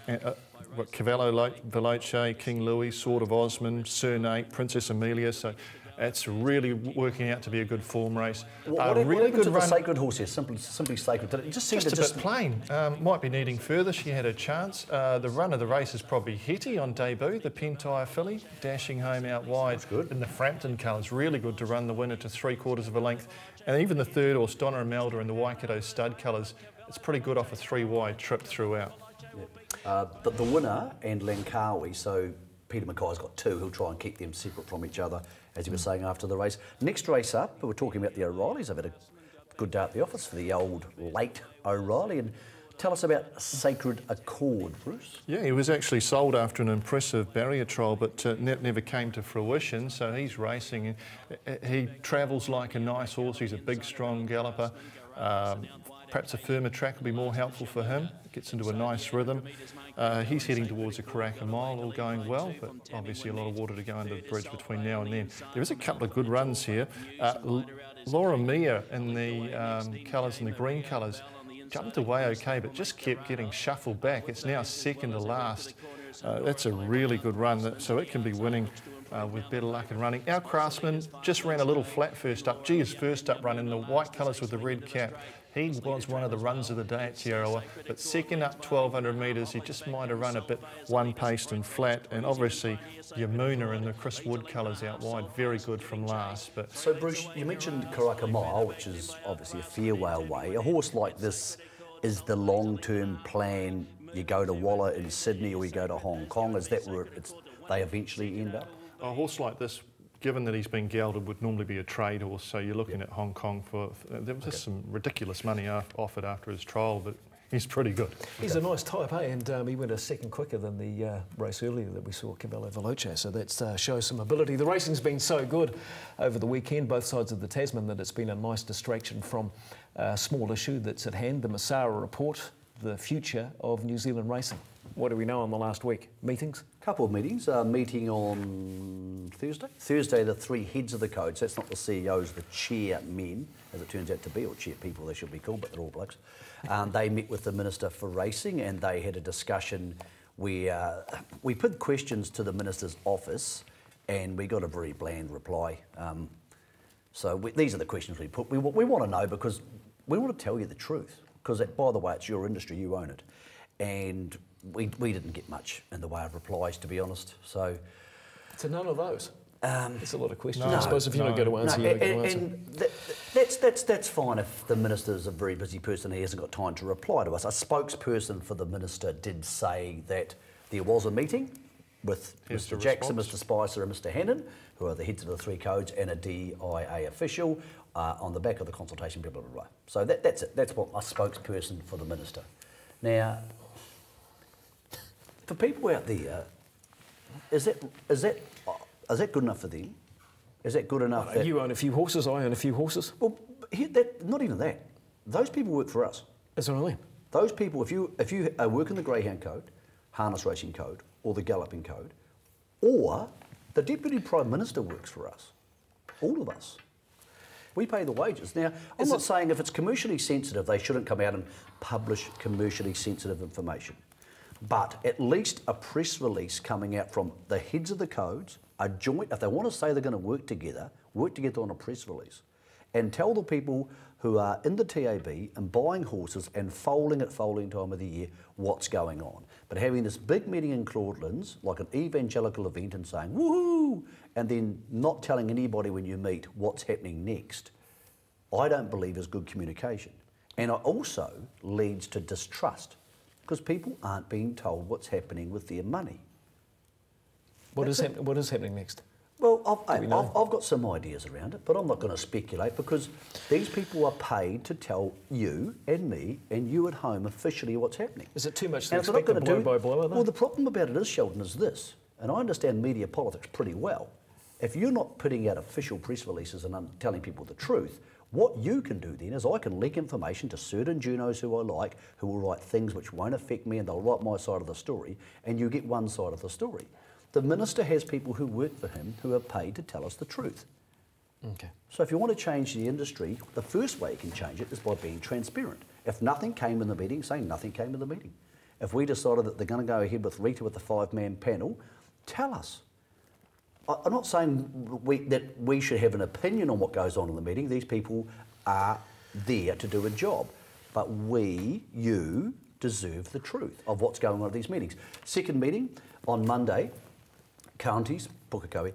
Caravel de Veloce, King Louis, Sword of Osman, Sir Nate, Princess Amelia. So it's really working out to be a good form race. Really good run. Sacred horse here, simply sacred. It just seemed just a bit plain. Might be needing further. She had a chance. The run of the race is probably Hetty on debut, the Pentire filly, dashing home out wide in the Frampton colours. Really good to run the winner to 3/4 of a length. And even the third horse, Donna Imelda, in the Waikato stud colours, it's pretty good off a 3-wide trip throughout. But the winner and Langkawi, so Peter Mackay's got 2. He'll try and keep them separate from each other, as he was saying after the race. Next race up, we're talking about the O'Reillys. I've had a good day at the office for the old late O'Reilly. And tell us about Sacred Accord, Bruce. Yeah, he was actually sold after an impressive barrier trial, but never came to fruition. So he's racing. He travels like a nice horse. He's a big, strong galloper. Perhaps a firmer track will be more helpful for him. Gets into a nice rhythm. He's heading towards a Karaka Mile, all going well, but obviously a lot of water to go under the bridge between now and then. There is a couple of good runs here. Laura Mia in the colours and the green colours jumped away okay, but just kept getting shuffled back. It's now second to last. That's a really good run, so it can be winning with better luck in running. Our Craftsman just ran a little flat first up. His first up run in the white colours with the red cap. He was one of the runs of the day at Te Arawa, but second up 1,200 metres, he just might have run a bit one-paced and flat, and obviously Yamuna in the Chris Wood colours out wide, very good from last. But so Bruce, you mentioned Karaka Mile, which is obviously a fair way away. A horse like this is the long-term plan. You go to Walla in Sydney or you go to Hong Kong. Is that where they eventually end up? A horse like this, given that he's been gelded, would normally be a trade horse, so you're looking at Hong Kong for... There was just some ridiculous money offered after his trial, but he's pretty good. He's a nice type, eh? And he went a second quicker than the race earlier that we saw, Caravel de Veloce, so that shows some ability. The racing's been so good over the weekend, both sides of the Tasman, that it's been a nice distraction from a small issue that's at hand, the Massara Report, the future of New Zealand racing. What do we know on the last week? Meetings? Couple of meetings. Meeting on Thursday. Thursday, the 3 heads of the codes. That's not the CEOs, the chairmen, as it turns out to be, or chair people they should be called, but they're all blokes. They met with the Minister for Racing, and they had a discussion where we put questions to the Minister's office, and we got a very bland reply. These are the questions we put. We want to know because we want to tell you the truth. Because, by the way, it's your industry, you own it. And we didn't get much in the way of replies, to be honest. So none of those. It's a lot of questions. No, I suppose if you're not going to answer, you're going to answer. That's fine if the Minister's a very busy person, he hasn't got time to reply to us. A spokesperson for the Minister did say that there was a meeting with Mr Jackson, Mr Spicer and Mr Hannon, who are the heads of the 3 codes, and a DIA official on the back of the consultation, blah, blah, blah, blah. So that's it. That's what a spokesperson for the Minister. Now, for people out there, is that good enough for them? Is that good enough? That you own a few horses, I own a few horses. Well, not even that. Those people work for us. That's what I mean. Those people, if you work in the Greyhound Code, Harness Racing Code, or the Galloping Code, or the Deputy Prime Minister works for us. All of us. We pay the wages. Now, I'm not saying if it's commercially sensitive, they shouldn't come out and publish commercially sensitive information. But at least a press release coming out from the heads of the codes, a joint, if they want to say they're going to work together on a press release and tell the people who are in the TAB and buying horses and foaling at foaling time of the year what's going on. But having this big meeting in Claudelands, like an evangelical event, and saying, woohoo, and then not telling anybody when you meet what's happening next, I don't believe is good communication. And it also leads to distrust, because people aren't being told what's happening with their money. What is happening next? Well, I've got some ideas around it, but I'm not going to speculate, because these people are paid to tell you and me and you at home officially what's happening. Is it too much to expect a blow by blow? Well, the problem about it is, Sheldon, is this, and I understand media politics pretty well. If you're not putting out official press releases and telling people the truth, what you can do then is I can leak information to certain journos who I like, who will write things which won't affect me, and they'll write my side of the story, and you get one side of the story. The minister has people who work for him who are paid to tell us the truth. Okay. So if you want to change the industry, the first way you can change it is by being transparent. If nothing came in the meeting, say nothing came in the meeting. If we decided that they're going to go ahead with Rita with the 5-man panel, tell us. I'm not saying that we should have an opinion on what goes on in the meeting. These people are there to do a job. But you deserve the truth of what's going on at these meetings. Second meeting on Monday, counties, Pukekohe,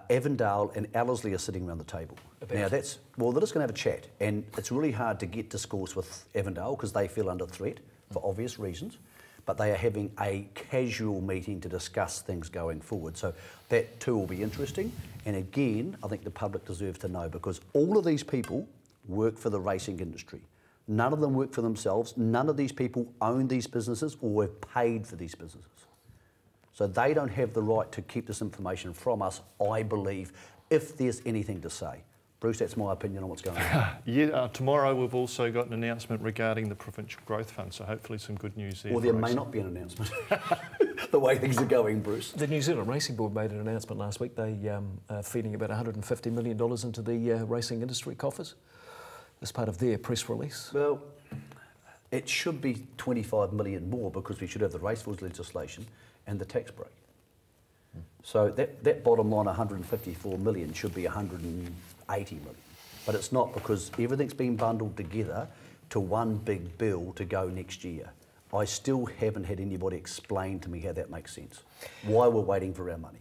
Avondale and Ellerslie are sitting around the table. Now they're just going to have a chat, and it's really hard to get discourse with Avondale because they feel under threat for obvious reasons, but they are having a casual meeting to discuss things going forward. So that too will be interesting, and again, I think the public deserves to know, because all of these people work for the racing industry. None of them work for themselves. None of these people own these businesses or have paid for these businesses. So they don't have the right to keep this information from us, I believe, if there's anything to say. Bruce, that's my opinion on what's going on. Tomorrow we've also got an announcement regarding the Provincial Growth Fund, so hopefully some good news there. Or there may not be an announcement, the way things are going, Bruce. The New Zealand Racing Board made an announcement last week. They are feeding about $150 million into the racing industry coffers as part of their press release. Well, it should be 25 million more, because we should have the racecourse legislation and the tax break. So that bottom line, 154 million, should be 180 million. But it's not, because everything's been bundled together to one big bill to go next year. I still haven't had anybody explain to me how that makes sense, why we're waiting for our money.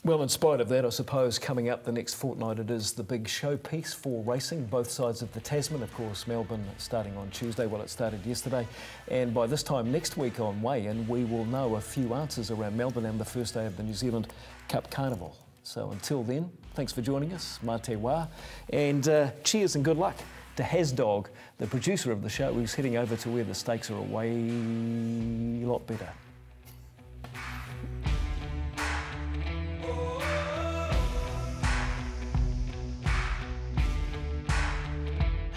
Well, in spite of that, I suppose coming up the next fortnight, it is the big showpiece for racing, both sides of the Tasman. Of course, Melbourne starting on Tuesday, well, it started yesterday. And by this time next week on weigh-in, we will know a few answers around Melbourne and the first day of the New Zealand Cup Carnival. So until then, thanks for joining us, Mā te wā, and cheers and good luck to Hasdog, the producer of the show, who's heading over to where the stakes are a way lot better.